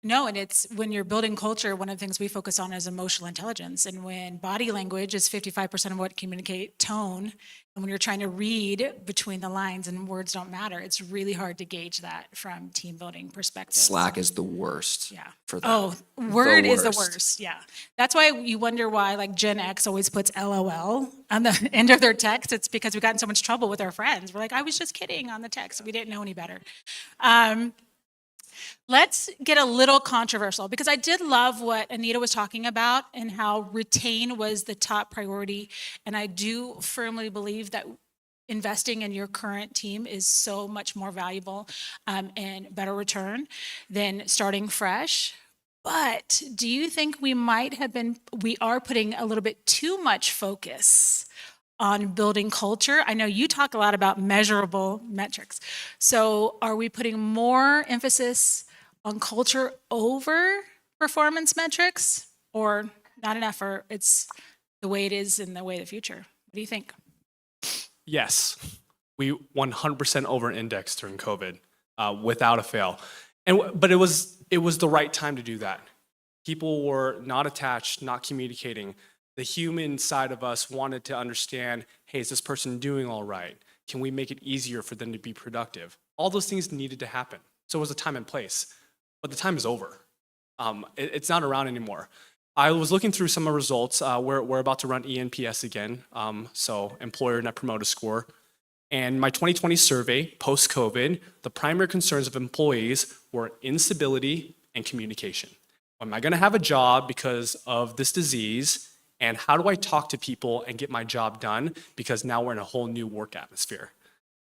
No, and it's when you're building culture, one of the things we focus on is emotional intelligence. And when body language is 55% of what communicate tone, and when you're trying to read between the lines and words don't matter, it's really hard to gauge that from team building perspective. Slack is the worst for that. Oh, Word is the worst. worst. Yeah. That's why you wonder why like Gen X always puts LOL on the end of their text. It's because we got in so much trouble with our friends. We're like, I was just kidding on the text. We didn't know any better. Let's get a little controversial, because I did love what Anita was talking about and how retain was the top priority. And I do firmly believe that investing in your current team is so much more valuable and better return than starting fresh. But do you think we are putting a little bit too much focus on building culture? I know you talk a lot about measurable metrics. So are we putting more emphasis on culture over performance metrics, or not enough, or it's the way it is in the way of the future? What do you think? Yes, we 100% over-indexed during COVID, without a fail. But it was the right time to do that. People were not attached, not communicating. The human side of us wanted to understand, hey, is this person doing all right? Can we make it easier for them to be productive? All those things needed to happen. So it was a time and place. But the time is over. It's not around anymore. I was looking through some of the results. We're about to run ENPS again, so Employer Net Promoter Score. And my 2020 survey, post-COVID, the primary concerns of employees were instability and communication. Am I going to have a job because of this disease? And how do I talk to people and get my job done? Because now we're in a whole new work atmosphere.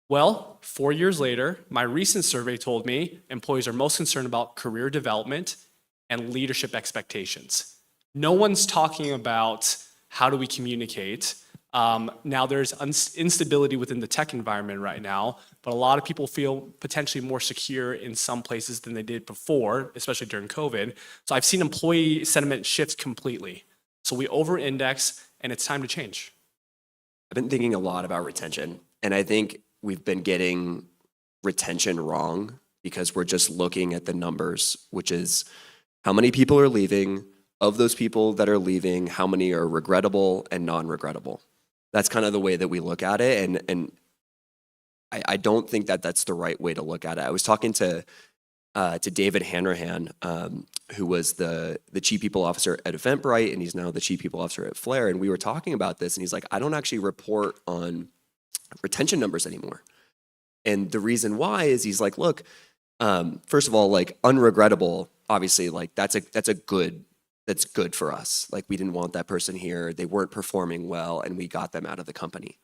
Well, 4 years later, my recent survey told me employees are most concerned about career development and leadership expectations. No one's talking about how do we communicate. Now there's instability within the tech environment right now, but a lot of people feel potentially more secure in some places than they did before, especially during COVID. So I've seen employee sentiment shift completely. So we over-index, and it's time to change. I've been thinking a lot about retention, and I think we've been getting retention wrong because we're just looking at the numbers, which is how many people are leaving. Of those people that are leaving, how many are regrettable and non-regrettable? That's kind of the way that we look at it, and I don't think that that's the right way to look at it. I was talking to David Hanrahan, who was the chief people officer at Eventbrite, and he's now the chief people officer at Flare, and we were talking about this, and he's like, I don't actually report on retention numbers anymore. And the reason why is he's like, look, first of all, like unregrettable, obviously, like that's good for us. Like we didn't want that person here. They weren't performing well and we got them out of the company.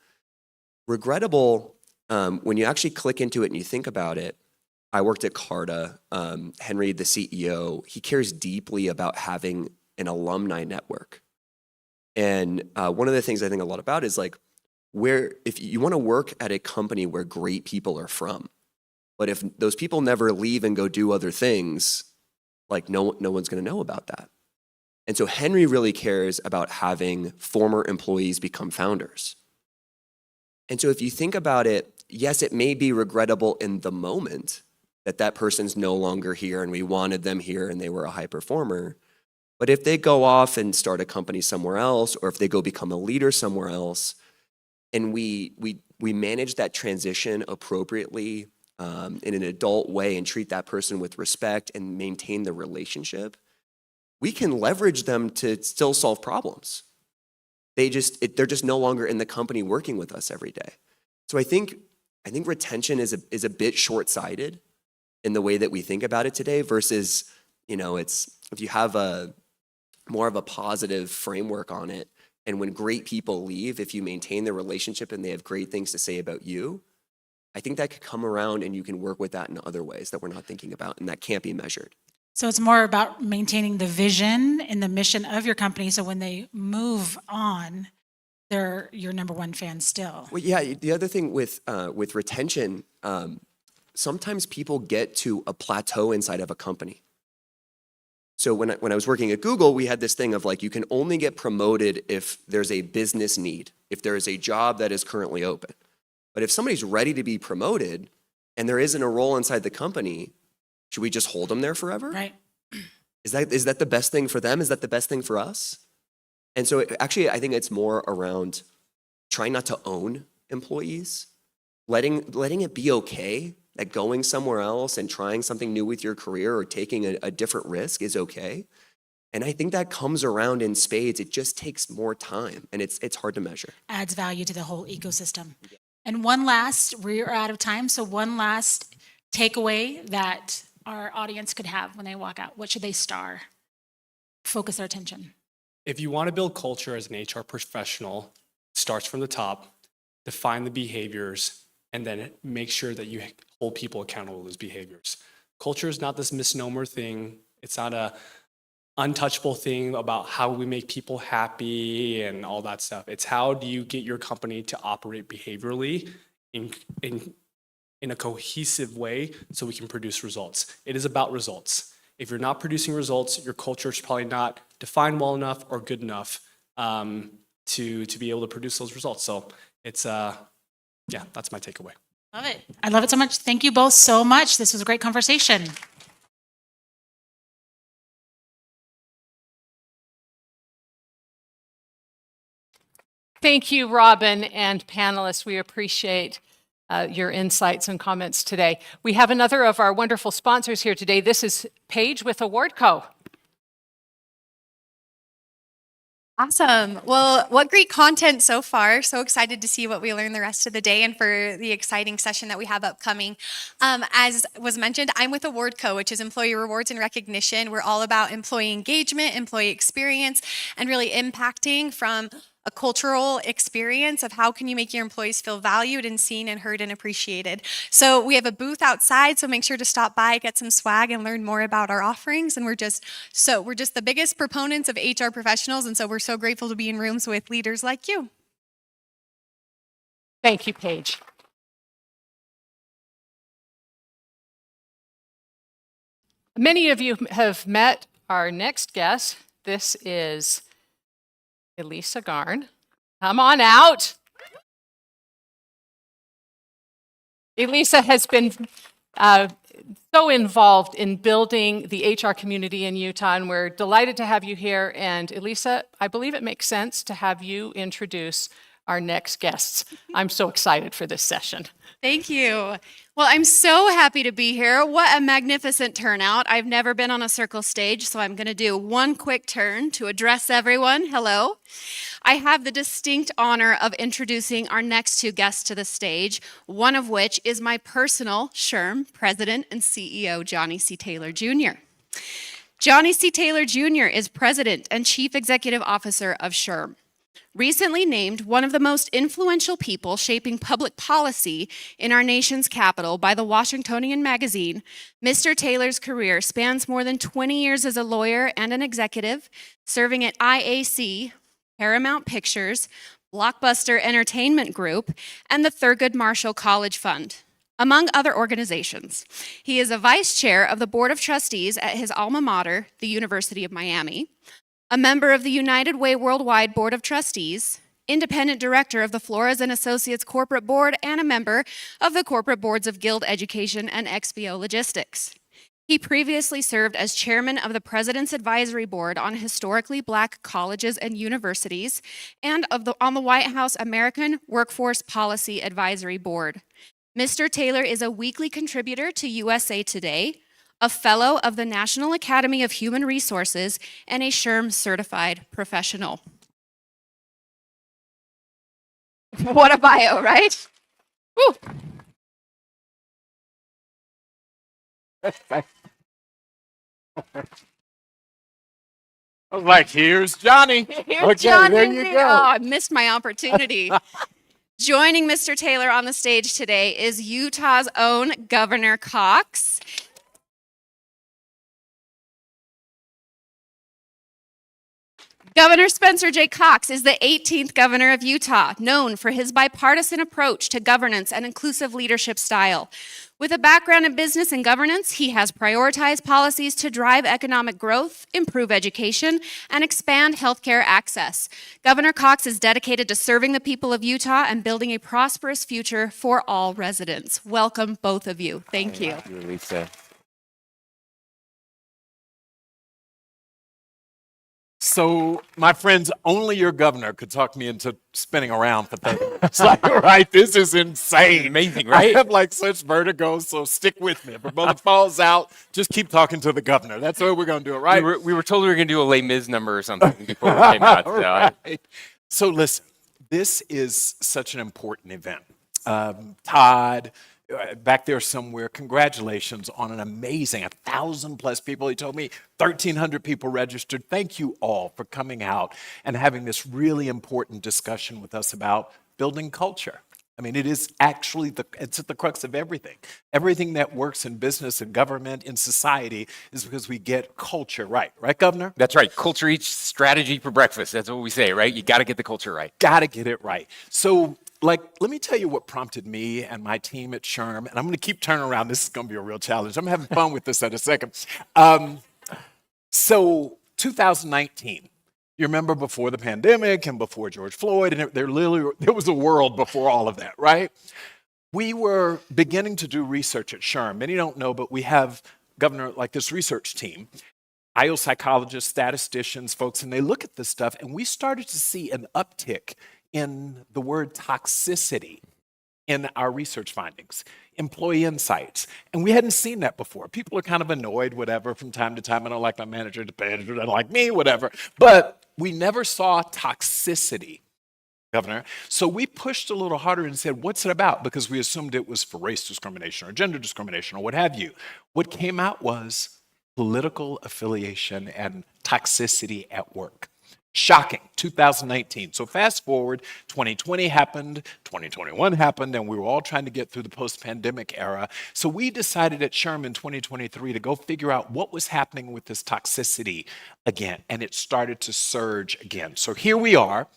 Regrettable, when you actually click into it and you think about it, I worked at Carta. Henry, the CEO, he cares deeply about having an alumni network. And one of the things I think a lot about is like, if you want to work at a company where great people are from, but if those people never leave and go do other things, like no one's going to know about that. And so Henry really cares about having former employees become founders. And so if you think about it, yes, it may be regrettable in the moment that that person's no longer here and we wanted them here and they were a high performer. But if they go off and start a company somewhere else, or if they go become a leader somewhere else, and we manage that transition appropriately in an adult way and treat that person with respect and maintain the relationship, we can leverage them to still solve problems. They're just no longer in the company working with us every day. So I think retention is a bit short-sighted in the way that we think about it today versus, it's if you have more of a positive framework on it, and when great people leave, if you maintain the relationship and they have great things to say about you, I think that could come around and you can work with that in other ways that we're not thinking about and that can't be measured. So it's more about maintaining the vision and the mission of your company, so when they move on, they're your number one fan still. Well, yeah, the other thing with retention, sometimes people get to a plateau inside of a company. So when I was working at Google, we had this thing of like, you can only get promoted if there's a business need, if there is a job that is currently open. But if somebody's ready to be promoted and there isn't a role inside the company, should we just hold them there forever? Right. Is that the best thing for them? Is that the best thing for us? And so actually, I think it's more around trying not to own employees, letting it be okay that going somewhere else and trying something new with your career or taking a different risk is okay. And I think that comes around in spades. It just takes more time and it's hard to measure. Adds value to the whole ecosystem. And we're out of time, so one last takeaway that our audience could have when they walk out. What should they star? Focus their attention. If you want to build culture as an HR professional, it starts from the top, define the behaviors, and then make sure that you hold people accountable to those behaviors. Culture is not this misnomer thing. It's not a untouchable thing about how we make people happy and all that stuff. It's how do you get your company to operate behaviorally in a cohesive way so we can produce results. It is about results. If you're not producing results, your culture is probably not defined well enough or good enough to be able to produce those results. So it's, that's my takeaway. Love it. I love it so much. Thank you both so much. This was a great conversation. Thank you, Robin and panelists. We appreciate your insights and comments today. We have another of our wonderful sponsors here today. This is Paige with AwardCo. Awesome. Well, what great content so far. So excited to see what we learn the rest of the day and for the exciting session that we have upcoming. As was mentioned, I'm with AwardCo, which is Employee Rewards and Recognition. We're all about employee engagement, employee experience, and really impacting from a cultural experience of how can you make your employees feel valued and seen and heard and appreciated. So we have a booth outside, so make sure to stop by, get some swag, and learn more about our offerings. And we're just the biggest proponents of HR professionals, and so we're so grateful to be in rooms with leaders like you. Thank you, Paige. Many of you have met our next guest. This is Elisa Garn. Come on out. Elisa has been so involved in building the HR community in Utah, and we're delighted to have you here. And Elisa, I believe it makes sense to have you introduce our next guests. I'm so excited for this session. Thank you. Well, I'm so happy to be here. What a magnificent turnout. I've never been on a circle stage, so I'm going to do one quick turn to address everyone. Hello. I have the distinct honor of introducing our next two guests to the stage, one of which is my personal SHRM President and CEO, Johnny C. Taylor Jr. Johnny C. Taylor Jr. is President and Chief Executive Officer of SHRM. Recently named one of the most influential people shaping public policy in our nation's capital by the Washingtonian magazine, Mr. Taylor's career spans more than 20 years as a lawyer and an executive, serving at IAC, Paramount Pictures, Blockbuster Entertainment Group, and the Thurgood Marshall College Fund, among other organizations. He is a vice chair of the Board of Trustees at his alma mater, the University of Miami, a member of the United Way Worldwide Board of Trustees, independent director of the Flores and Associates Corporate Board, and a member of the corporate boards of Guild Education and XBO Logistics. He previously served as chairman of the President's Advisory Board on Historically Black Colleges and Universities and on the White House American Workforce Policy Advisory Board. Mr. Taylor is a weekly contributor to USA Today, a fellow of the National Academy of Human Resources, and a SHRM certified professional. What a bio, right? Woo. I was like, here's Johnny. Here's Okay, Johnny. there you go. Oh, I missed my opportunity. Joining Mr. Taylor on the stage today is Utah's own Governor Cox. Governor Spencer J. Cox is the 18th governor of Utah, known for his bipartisan approach to governance and inclusive leadership style. With a background in business and governance, he has prioritized policies to drive economic growth, improve education, and expand healthcare access. Governor Cox is dedicated to serving the people of Utah and building a prosperous future for all residents. Welcome, both of you. Thank you. Thank you, Lisa. So, my friends, only your governor could talk me into spinning around for 30 minutes. It's like, all right, this is insane. Amazing, right? I have like such vertigo, so stick with me. If a bullet falls out, just keep talking to the governor. That's the way we're going to do it, right? We were told we were going to do a Les Mis number or something before we came out. So Right. So listen, this is such an important event. Todd, back there somewhere, congratulations on an amazing 1,000+ people. He told me 1,300 people registered. Thank you all for coming out and having this really important discussion with us about building culture. I mean, it is actually, it's at the crux of everything. Everything that works in business and government, in society, is because we get culture right. Right, Governor? that's right. Culture eats strategy for breakfast. That's what we say, right? You got to get the culture right. Got to get it right. So, let me tell you what prompted me and my team at SHRM, and I'm going to keep turning around. This is going to be a real challenge. I'm having fun with this in a second. So, 2019. You remember before the pandemic and before George Floyd, and there was a world before all of that, right? We were beginning to do research at SHRM. Many don't know, but we have, Governor, like this research team, IO psychologists, statisticians, folks, and they look at this stuff, and we started to see an uptick in the word toxicity in our research findings, employee insights. And we hadn't seen that before. People are kind of annoyed, whatever, from time to time. I don't like my manager, the manager doesn't like me, whatever. But we never saw toxicity, Governor. So we pushed a little harder and said, what's it about? Because we assumed it was for race discrimination or gender discrimination or what have you. What came out was political affiliation and toxicity at work. Shocking, 2019. So fast forward, 2020 happened, 2021 happened, and we were all trying to get through the post-pandemic era. So we decided at SHRM in 2023 to go figure out what was happening with this toxicity again, and it started to surge again. So here we are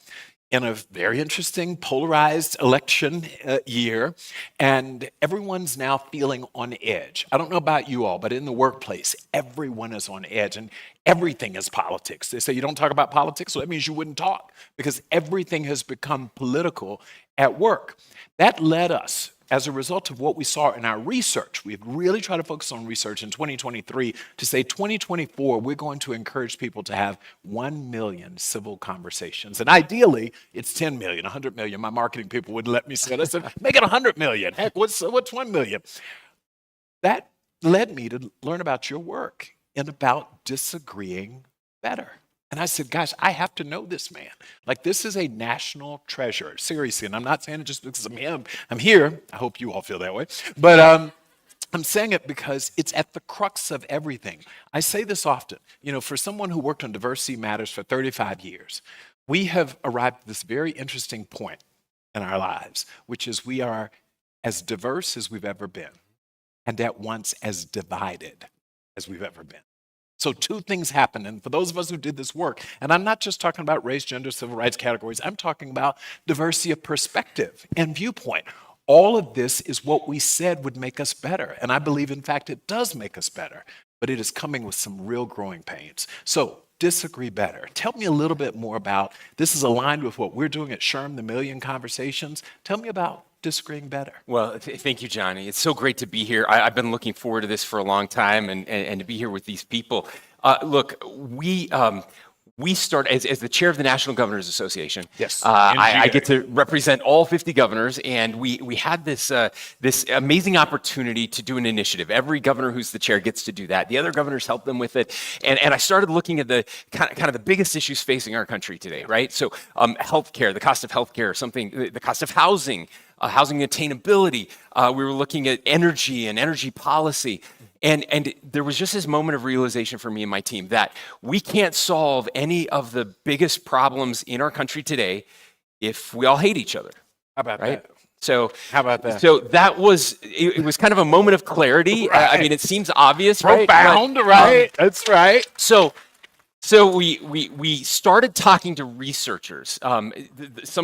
in a very interesting polarized election year, and everyone's now feeling on edge. I don't know about you all, but in the workplace, everyone is on edge, and everything is politics. They say you don't talk about politics, so that means you wouldn't talk, because everything has become political at work. That led us, as a result of what we saw in our research, we've really tried to focus on research in 2023 to say 2024, we're going to encourage people to have 1 million civil conversations. And ideally, it's 10 million, 100 million. My marketing people wouldn't let me say it. I said, make it 100 million. Heck, what's 1 million? That led me to learn about your work and about disagreeing better. And I said, gosh, I have to know this man. Like, this is a national treasure, seriously. And I'm not saying it just because I'm him. I'm here. I hope you all feel that way. But I'm saying it because it's at the crux of everything. I say this often. You know, for someone who worked on diversity matters for 35 years, we have arrived at this very interesting point in our lives, which is we are as diverse as we've ever been, and at once as divided as we've ever been. So two things happen, and for those of us who did this work, and I'm not just talking about race, gender, civil rights categories, I'm talking about diversity of perspective and viewpoint. All of this is what we said would make us better, and I believe, in fact, it does make us better, but it is coming with some real growing pains. So disagree better. Tell me a little bit more about, this is aligned with what we're doing at SHRM, the Million Conversations. Tell me about disagreeing better. Well, thank you, Johnny. It's so great to be here. I've been looking forward to this for a long time and to be here with these people. Look, we start as the chair of the National Governors Association. Yes, I get to represent all 50 governors, and we had this this amazing opportunity to do an initiative. Every governor who's the chair gets to do that. The other governors help them with it, and I started looking at the kind of the biggest issues facing our country today, right? So, healthcare, the cost of healthcare, the cost of housing. Housing attainability. We were looking at energy and energy policy. And there was just this moment of realization for me and my team that we can't solve any of the biggest problems in our country today if we all hate each other. How about right? that? So How about that? So that was, it was kind of a moment of clarity. I mean, it seems obvious, right? Profound, But, right? That's right. So we started talking to researchers, some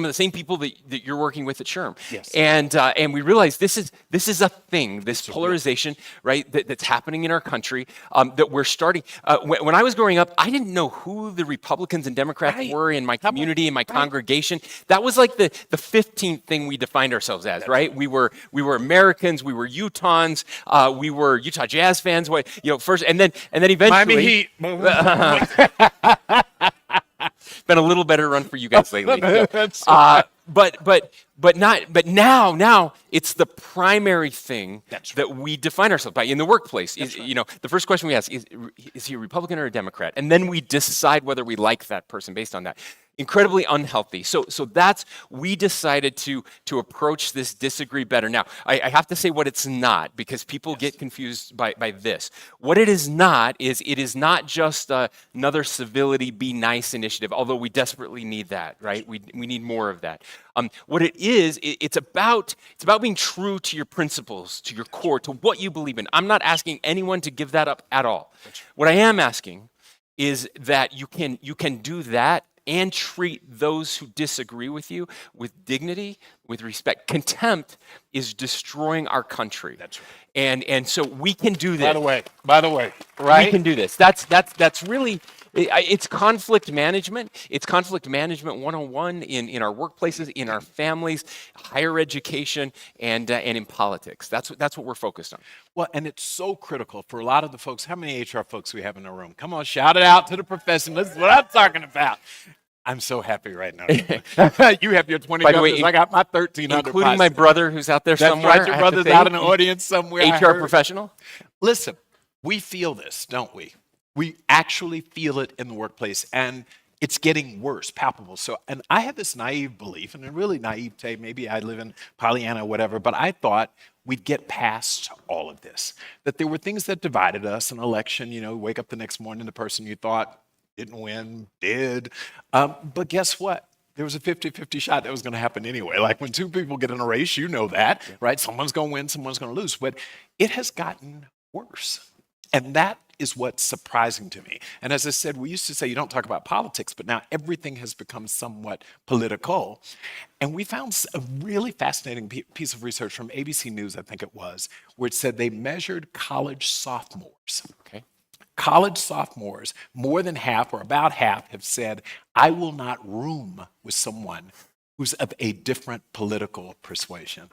of the same people that you're working with at SHRM. Yes. And we realized this is a thing, this polarization, right, that's happening in our country, that we're starting. When I was growing up, I didn't know who the Republicans and Democrats were in my community, in my congregation. That was like the 15th thing we defined ourselves as, right? We were Americans, we were Utahns, we were Utah Jazz fans, first, and then eventually. Miami Heat. Been a little better run for you guys lately. So, but now it's the primary thing that we define ourselves by in the workplace. The first question we ask is he a Republican or a Democrat? And then we decide whether we like that person based on that. Incredibly unhealthy. So we decided to approach this disagree better. Now, I have to say what it's not, because people get confused by this. What it is not just another civility, be nice initiative, although we desperately need that, right? We need more of that. What it is, it's about being true to your principles, to your core, to what you believe in. I'm not asking anyone to give that up at all. What I am asking is that you can do that and treat those who disagree with you with dignity, with respect. Contempt is destroying our country. That's right. And so we can do this. By the way, right? We can do this. That's really, it's conflict management. It's conflict management 101 in our workplaces, in our families, higher education, and in politics. That's what we're focused on. Well, and it's so critical for a lot of the folks. How many HR folks we have in the room? Come on, shout it out to the profession. This is what I'm talking about. I'm so happy right now. You have your 20 governors. I got my 1,300. Including my brother who's out there somewhere. That's right, your brother's out in the audience somewhere. HR professional. Listen, we feel this, don't we? We actually feel it in the workplace, and it's getting worse, palpable. So, and I had this naive belief, and a really naivete, maybe I live in Pollyanna or whatever, but I thought we'd get past all of this. That there were things that divided us, an election, wake up the next morning, the person you thought didn't win, did. But guess what? There was a 50-50 shot that was going to happen anyway. Like when two people get in a race, you know that, right? Someone's going to win, someone's going to lose. But it has gotten worse. And that is what's surprising to me. And as I said, we used to say you don't talk about politics, but now everything has become somewhat political. And we found a really fascinating piece of research from ABC News, I think it was, where it said they measured college sophomores. Okay. College sophomores, more than half or about half have said, I will not room with someone who's of a different political persuasion.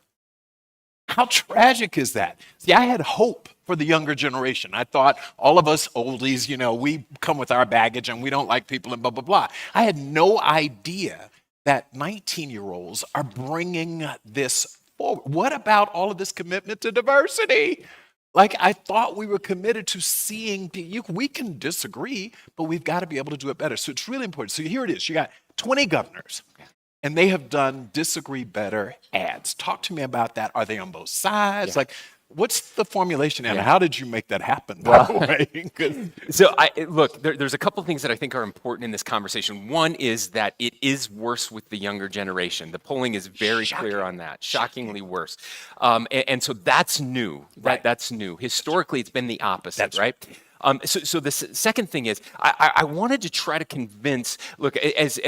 How tragic is that? See, I had hope for the younger generation. I thought all of us oldies, we come with our baggage and we don't like people and blah, blah, blah. I had no idea that 19-year-olds are bringing this forward. What about all of this commitment to diversity? Like, I thought we were committed to seeing, we can disagree, but we've got to be able to do it better. So it's really important. So here it is. You got 20 governors, and they have done disagree better ads. Talk to me about that. Are they on both sides? Yeah. Like, what's the formulation, Anna? How did you make that happen, by the way? So, look, there's a couple of things that I think are important in this conversation. One is that it is worse with the younger generation. The polling is very clear on that. Shockingly worse. And so that's new. That's new. Historically, it's been the opposite, right? So the second thing is, I wanted to try to convince, look, as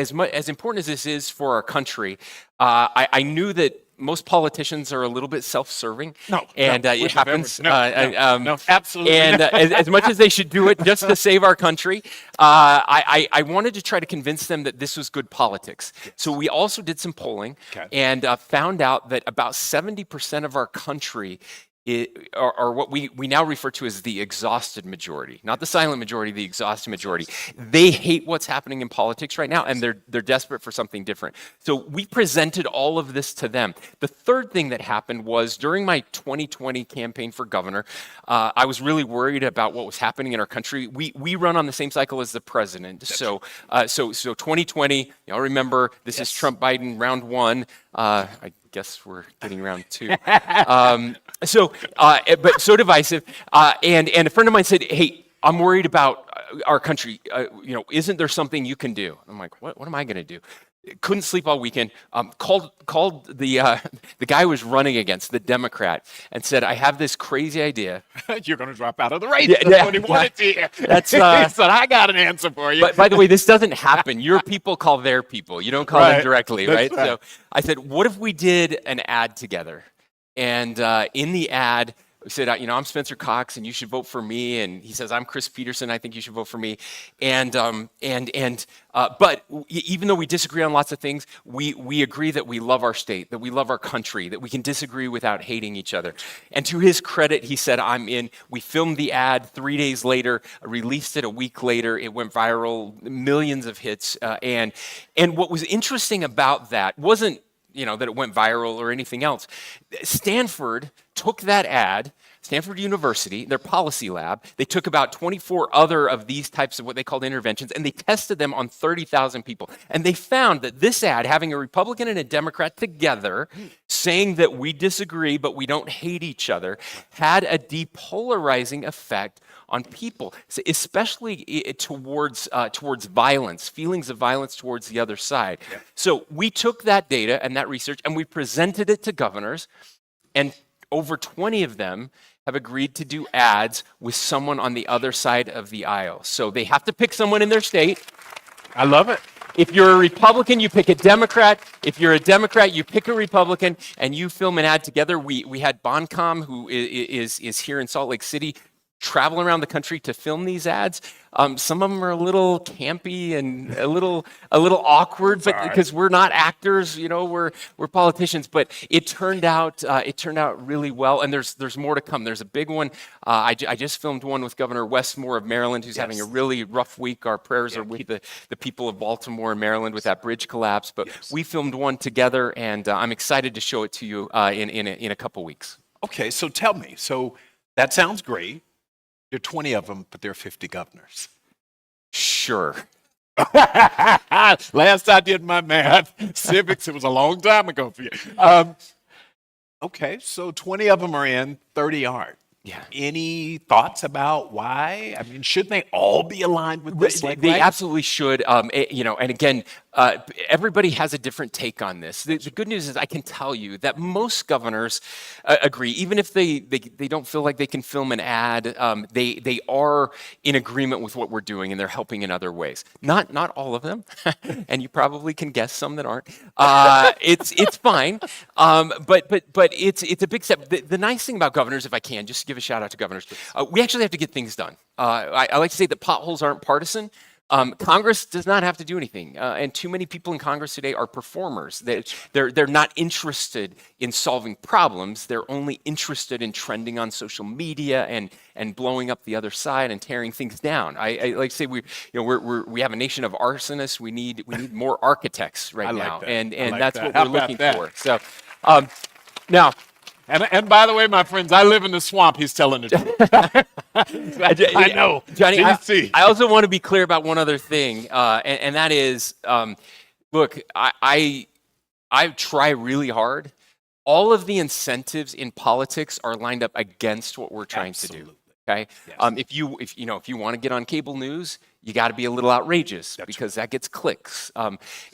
important as this is for our country, I knew that most politicians are a little bit self-serving. No, and no, it which I've ever- happens. no, absolutely. And as much as they should do it just to save our country, I wanted to try to convince them that this was good politics. So we also did some polling and found out that about 70% of our country are what we now refer to as the exhausted majority, not the silent majority, the exhausted majority. They hate what's happening in politics right now, and they're desperate for something different. So we presented all of this to them. The third thing that happened was during my 2020 campaign for governor, I was really worried about what was happening in our country. We run on the same cycle as the president. So 2020, y'all remember, this is Trump Biden round one. I guess we're getting round two. But so divisive. And a friend of mine said, hey, I'm worried about our country. Isn't there something you can do? I'm like, what am I going to do? Couldn't sleep all weekend. Called the guy who was running against, the Democrat, and said, I have this crazy idea. You're going to drop out of the race. That's what he wanted to hear. That's, he said, I got an answer for you. But by the way, this doesn't happen. Your people call their people. You don't call them directly, That's right? So I said, what if we did an ad together? And in the ad, we said, I'm Spencer Cox, and you should vote for me. And he says, I'm Chris Peterson. I think you should vote for me. But even though we disagree on lots of things, we agree that we love our state, that we love our country, that we can disagree without hating each other. And to his credit, he said, I'm in. We filmed the ad 3 days later, released it a week later. It went viral, millions of hits. And what was interesting about that wasn't that it went viral or anything else. Stanford took that ad, Stanford University, their policy lab, they took about 24 other of these types of what they called interventions, and they tested them on 30,000 people. And they found that this ad, having a Republican and a Democrat together, saying that we disagree but we don't hate each other, had a depolarizing effect on people, especially towards violence, feelings of violence towards the other side. Yeah. So we took that data and that research and we presented it to governors, and over 20 of them have agreed to do ads with someone on the other side of the aisle. So they have to pick someone in their state. I love it. If you're a Republican, you pick a Democrat. If you're a Democrat, you pick a Republican, and you film an ad together. We had Boncom, who is here in Salt Lake City, travel around the country to film these ads. Some of them are a little campy and a little awkward, but because we're not actors, we're politicians. But it turned out really well, and there's more to come. There's a big one. I just filmed one with Governor Westmore of Maryland, who's having a really rough week. Our prayers are with the people of Baltimore and Maryland with that bridge collapse. But we filmed one together, and I'm excited to show it to you in a couple weeks. Okay, so tell me. So that sounds great. There are 20 of them, but there are 50 governors. Sure. Last I did my math, civics, it was a long time ago for you. Okay, so 20 of them are in, 30 aren't. Yeah. Any thoughts about why? I mean, shouldn't they all be aligned with this? They absolutely should. And again, everybody has a different take on this. The good news is I can tell you that most governors agree, even if they don't feel like they can film an ad, they are in agreement with what we're doing, and they're helping in other ways. Not all of them, and you probably can guess some that aren't. It's fine, but it's a big step. The nice thing about governors, if I can, just give a shout out to governors, we actually have to get things done. I like to say that potholes aren't partisan. Congress does not have to do anything, and too many people in Congress today are performers. They're not interested in solving problems. They're only interested in trending on social media and blowing up the other side and tearing things down. I like to say we have a nation of arsonists. We need more architects right now, and that's what we're looking for. So now. And by the way, my friends, I live in the swamp. He's telling the truth. I know. Johnny, I also want to be clear about one other thing, and that is, look, I try really hard. All of the incentives in politics are lined up against what we're trying to do. Okay. Yes. If you want to get on cable news, you got to be a little outrageous because that gets clicks.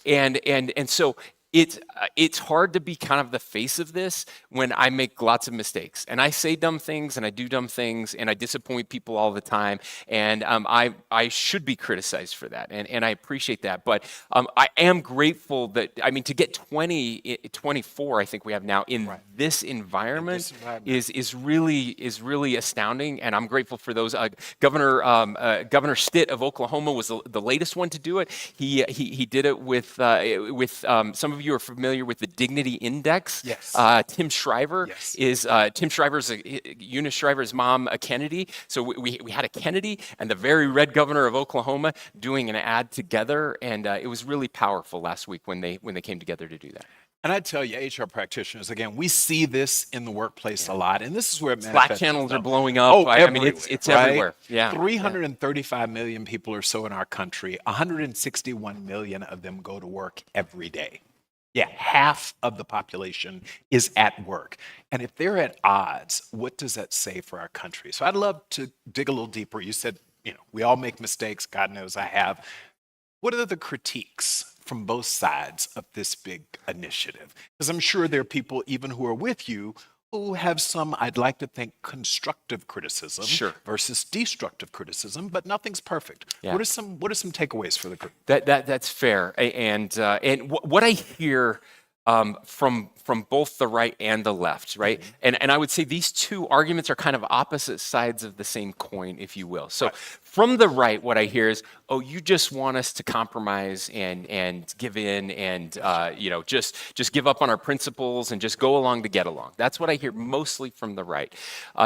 And so it's hard to be kind of the face of this when I make lots of mistakes and I say dumb things and I do dumb things and I disappoint people all the time. And I should be criticized for that. And I appreciate that. But I am grateful that, I mean, to get 24, I think we have now in this environment, is really astounding. And I'm grateful for those. Governor Stitt of Oklahoma was the latest one to do it. He did it with some of you are familiar with the Dignity Index. Yes. Tim Shriver is Tim Shriver's Eunice Shriver's mom, a Kennedy. So we had a Kennedy and the very red governor of Oklahoma doing an ad together, and it was really powerful last week when they came together to do that. And I tell you, HR practitioners, again, we see this in the workplace a lot, and this is where it manifests. Slack channels are blowing up. Oh, I mean, it's right? everywhere. Yeah. 335 million people or so in our country. 161 million of them go to work every day. Yeah, half of the population is at work. And if they're at odds, what does that say for our country? So I'd love to dig a little deeper. You said, we all make mistakes. God knows I have. What are the critiques from both sides of this big initiative? Because I'm sure there are people even who are with you who have some, I'd like to think, constructive criticism versus destructive criticism, but nothing's perfect. Yeah. What are some takeaways for the group? That's fair. And what I hear from both the right and the left, right? Mm-hmm. And I would say these two arguments are kind of opposite sides of the same coin, if you will. So from the right, what I hear is, oh, you just want us to compromise and give in and just give up on our principles and just go along to get along. That's what I hear mostly from the right.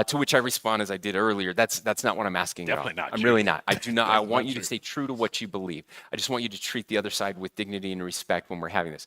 To which I respond as I did earlier. That's not what I'm asking. Definitely not. I'm really not. I do not. I want you to stay true to what you believe. I just want you to treat the other side with dignity and respect when we're having this.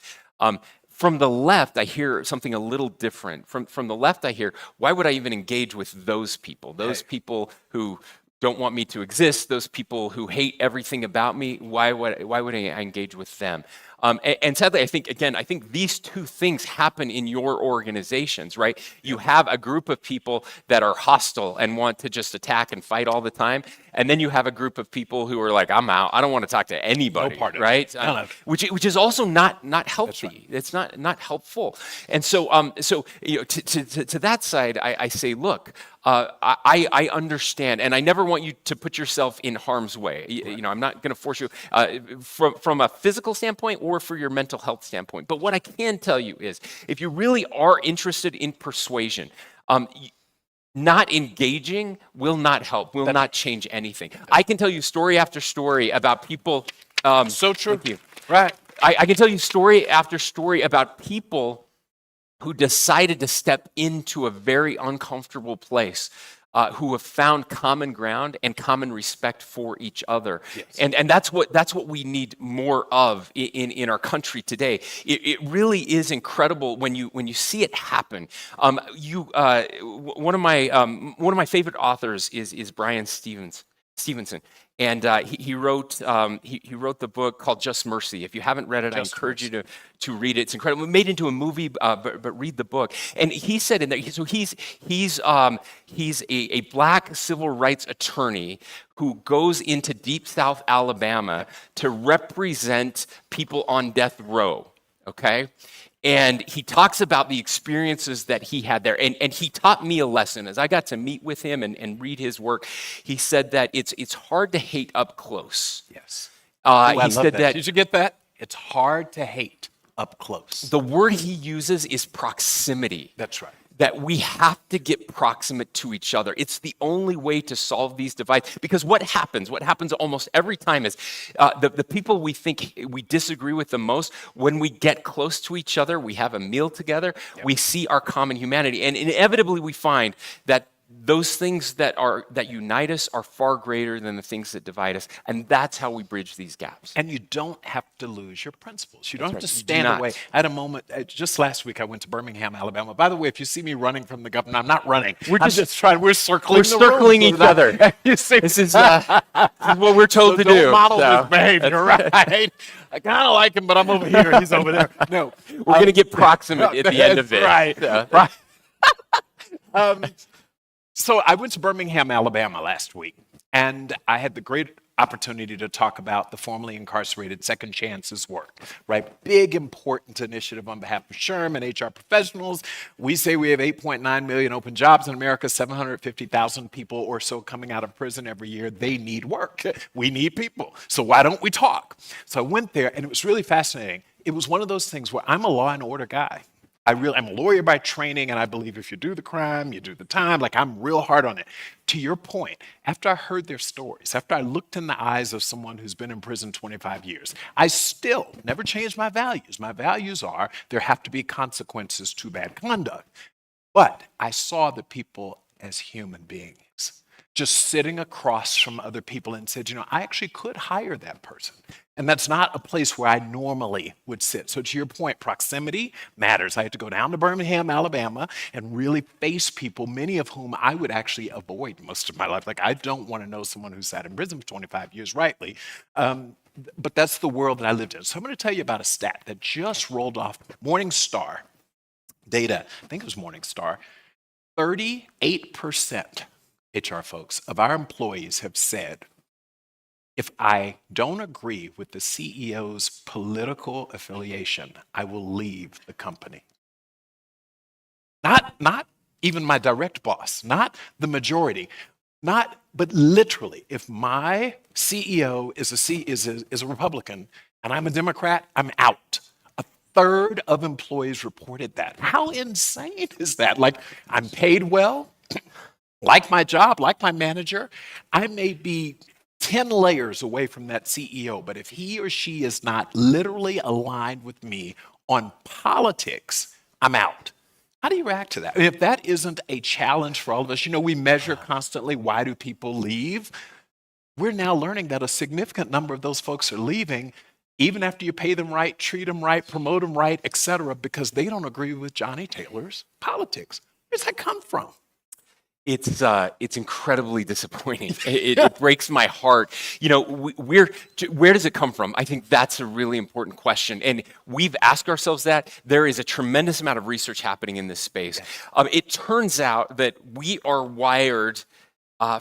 From the left, I hear something a little different. From the left, I hear, why would I even engage with those people? Those people who don't want me to exist, those people who hate everything about me, why would I engage with them? And sadly, I think these two things happen in your organizations, right? You have a group of people that are hostile and want to just attack and fight all the time. And then you have a group of people who are like, I'm out. I don't want to talk to anybody, right? Which is also not healthy. Right. It's not helpful. And so to that side, I say, look, I understand, and I never want you to put yourself in harm's way. Right. I'm not going to force you from a physical standpoint or for your mental health standpoint. But what I can tell you is, if you really are interested in persuasion, not engaging will not help, will not change anything. I can tell you story after story about people. So true. Thank you. Right. I can tell you story after story about people who decided to step into a very uncomfortable place, who have found common ground and common respect for each other. Yes. And that's what we need more of in our country today. It really is incredible when you see it happen. One of my favorite authors is Brian Stevenson. And he wrote the book called Just Mercy. If you haven't read it, I encourage you to read it. It's incredible. Made into a movie, but read the book. And he said in there, so he's a black civil rights attorney who goes into Deep South Alabama to represent people on death row. Okay. And he talks about the experiences that he had there. And he taught me a lesson. As I got to meet with him and read his work, he said that it's hard to hate up close. Yes. He said that. Did you get that? It's hard to hate up close. The word he uses is proximity. That's right. That we have to get proximate to each other. It's the only way to solve these divides. Because what happens almost every time is the people we think we disagree with the most, when we get close to each other, we have a meal together, we see our common humanity. And inevitably we find that those things that unite us are far greater than the things that divide us. And that's how we bridge these gaps. And you don't have to lose your principles. You don't have to stand away. I had a moment, just last week, I went to Birmingham, Alabama. By the way, if you see me running from the governor, I'm not running. We're circling each other. You see? This is what we're told to do. Model this behavior, right? I kind of like him, but I'm over here. He's over there. No. We're going to get proximate at the end of it. Right. Right. So I went to Birmingham, Alabama last week, and I had the great opportunity to talk about the formerly incarcerated Second Chances work, right? Big, important initiative on behalf of SHRM and HR professionals. We say we have 8.9 million open jobs in America, 750,000 people or so coming out of prison every year. They need work. We need people. So why don't we talk? So I went there, and it was really fascinating. It was one of those things where I'm a law and order guy. I'm a lawyer by training, and I believe if you do the crime, you do the time. Like, I'm real hard on it. To your point, after I heard their stories, after I looked in the eyes of someone who's been in prison 25 years, I still never changed my values. My values are there have to be consequences to bad conduct. But I saw the people as human beings, just sitting across from other people, and said, I actually could hire that person. And that's not a place where I normally would sit. So to your point, proximity matters. I had to go down to Birmingham, Alabama, and really face people, many of whom I would actually avoid most of my life. Like, I don't want to know someone who sat in prison for 25 years, rightly. But that's the world that I lived in. So I'm going to tell you about a stat that just rolled off Morningstar data. I think it was Morningstar. 38%, HR folks, of our employees have said, if I don't agree with the CEO's political affiliation, I will leave the company. Not even my direct boss, not the majority, but literally, if my CEO is a Republican and I'm a Democrat, I'm out. A third of employees reported that. How insane is that? Like, I'm paid well, like my job, like my manager. I may be 10 layers away from that CEO, but if he or she is not literally aligned with me on politics, I'm out. How do you react to that? And if that isn't a challenge for all of us, we measure constantly, why do people leave? We're now learning that a significant number of those folks are leaving even after you pay them right, treat them right, promote them right, et cetera, because they don't agree with Johnny Taylor's politics. Where's that come from? It's incredibly disappointing. It breaks my heart. Where does it come from? I think that's a really important question, and we've asked ourselves that. There is a tremendous amount of research happening in this space. It turns out that we are wired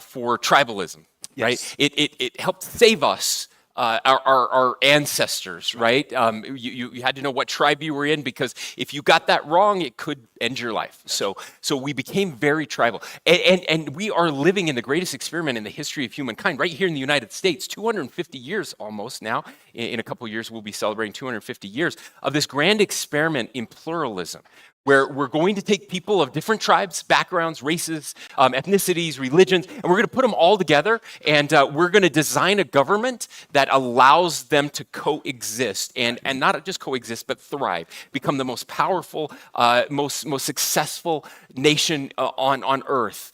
for tribalism, right? It helped save us. Our ancestors, right? You had to know what tribe you were in, because if you got that wrong, it could end your life. So we became very tribal. And we are living in the greatest experiment in the history of humankind, right here in the United States, 250 years almost now. In a couple of years, we'll be celebrating 250 years of this grand experiment in pluralism, where we're going to take people of different tribes, backgrounds, races, ethnicities, religions, and we're going to put them all together, and we're going to design a government that allows them to coexist, and not just coexist, but thrive, become the most powerful, most successful nation on Earth.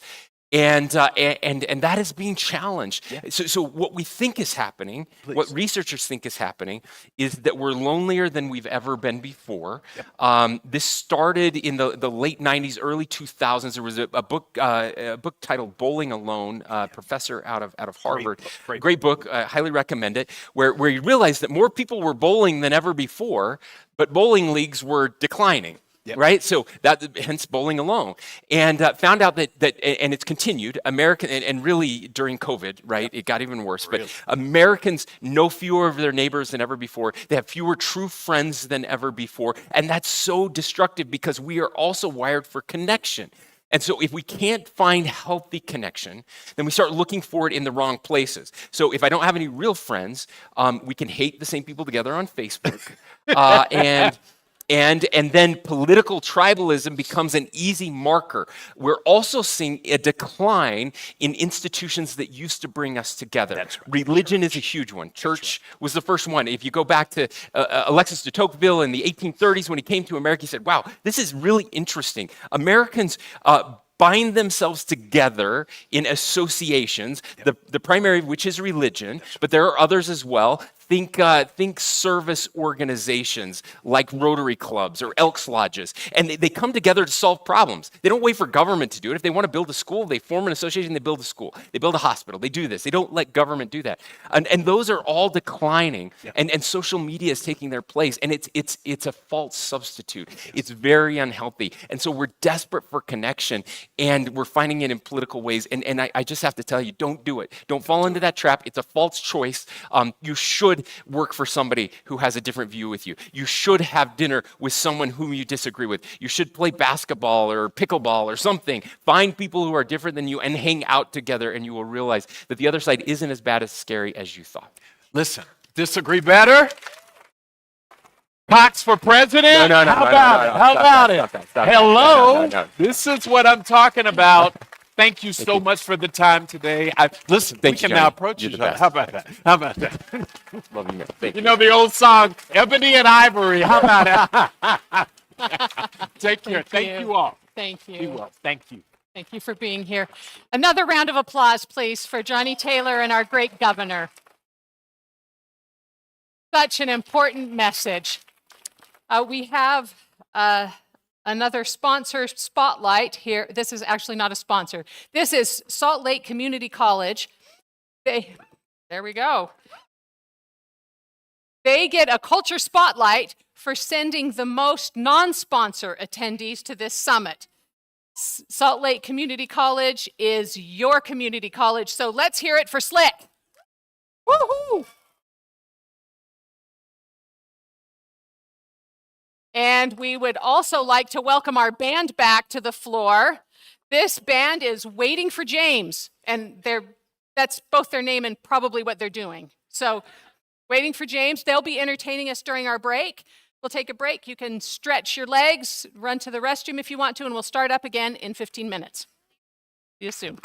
And that is being challenged. Yeah. So what we think is happening, what researchers think is happening, is that we're lonelier than we've ever been before. Yep. This started in the late 90s, early 2000s. There was a book titled "Bowling Alone," professor out of Harvard. Great book. Highly recommend it. Where you realize that more people were bowling than ever before, but bowling leagues were declining. Yep. Right, so hence Bowling Alone, and found out that and it's continued. American and really during COVID, right, yep. It got even worse. Really? But Americans know fewer of their neighbors than ever before. They have fewer true friends than ever before, and that's so destructive because we are also wired for connection. And so if we can't find healthy connection, then we start looking for it in the wrong places. So if I don't have any real friends, we can hate the same people together on Facebook, And then political tribalism becomes an easy marker. We're also seeing a decline in institutions that used to bring us together. That's right. Religion is a huge one. Church was the first one. If you go back to Alexis de Tocqueville in the 1830s when he came to America, he said, wow, this is really interesting. Americans bind themselves together in associations, the primary of which is religion, but there are others as well. Think service organizations like Rotary Clubs or Elks Lodges, and they come together to solve problems. They don't wait for government to do it. If they want to build a school, they form an association, they build a school. They build a hospital, they do this. They don't let government do that. And those are all declining, and social media is taking their place, and it's a false substitute. It's very unhealthy. And so we're desperate for connection, and we're finding it in political ways. And I just have to tell you, don't do it. Don't fall into that trap. It's a false choice. You should work for somebody who has a different view with you. You should have dinner with someone whom you disagree with. You should play basketball or pickleball or something. Find people who are different than you and hang out together, and you will realize that the other side isn't as bad as scary as you thought. Listen, disagree better? Cox for president? No. How about it? Stop that. Hello? No. This is what I'm talking about. Thank you so much for the time today. Listen, we can now approach each other. How about that? Love you, man. Thank you. You know the old song, Ebony and Ivory. How about it? Take care. Thank you all. Thank you. Be well. Thank you. Thank you for being here. Another round of applause, please, for Johnny Taylor and our great governor. Such an important message. We have another sponsor spotlight here. This is actually not a sponsor. This is Salt Lake Community College. There we go. They get a culture spotlight for sending the most non-sponsor attendees to this summit. Salt Lake Community College is your community college, so let's hear it for Slick. Woohoo! And we would also like to welcome our band back to the floor. This band is Waiting for James, and that's both their name and probably what they're doing. So, Waiting for James, they'll be entertaining us during our break. We'll take a break. You can stretch your legs, run to the restroom if you want to, and we'll start up again in 15 minutes. See you soon.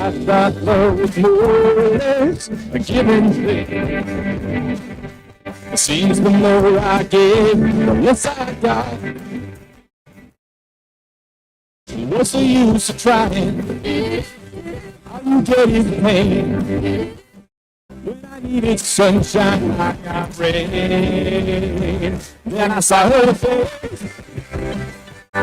I thought love was more or less a give and take. It seems the more I gave, the less I got. What's the use of trying? All you get is pain. When I needed sunshine, I got rain. Then I saw her face.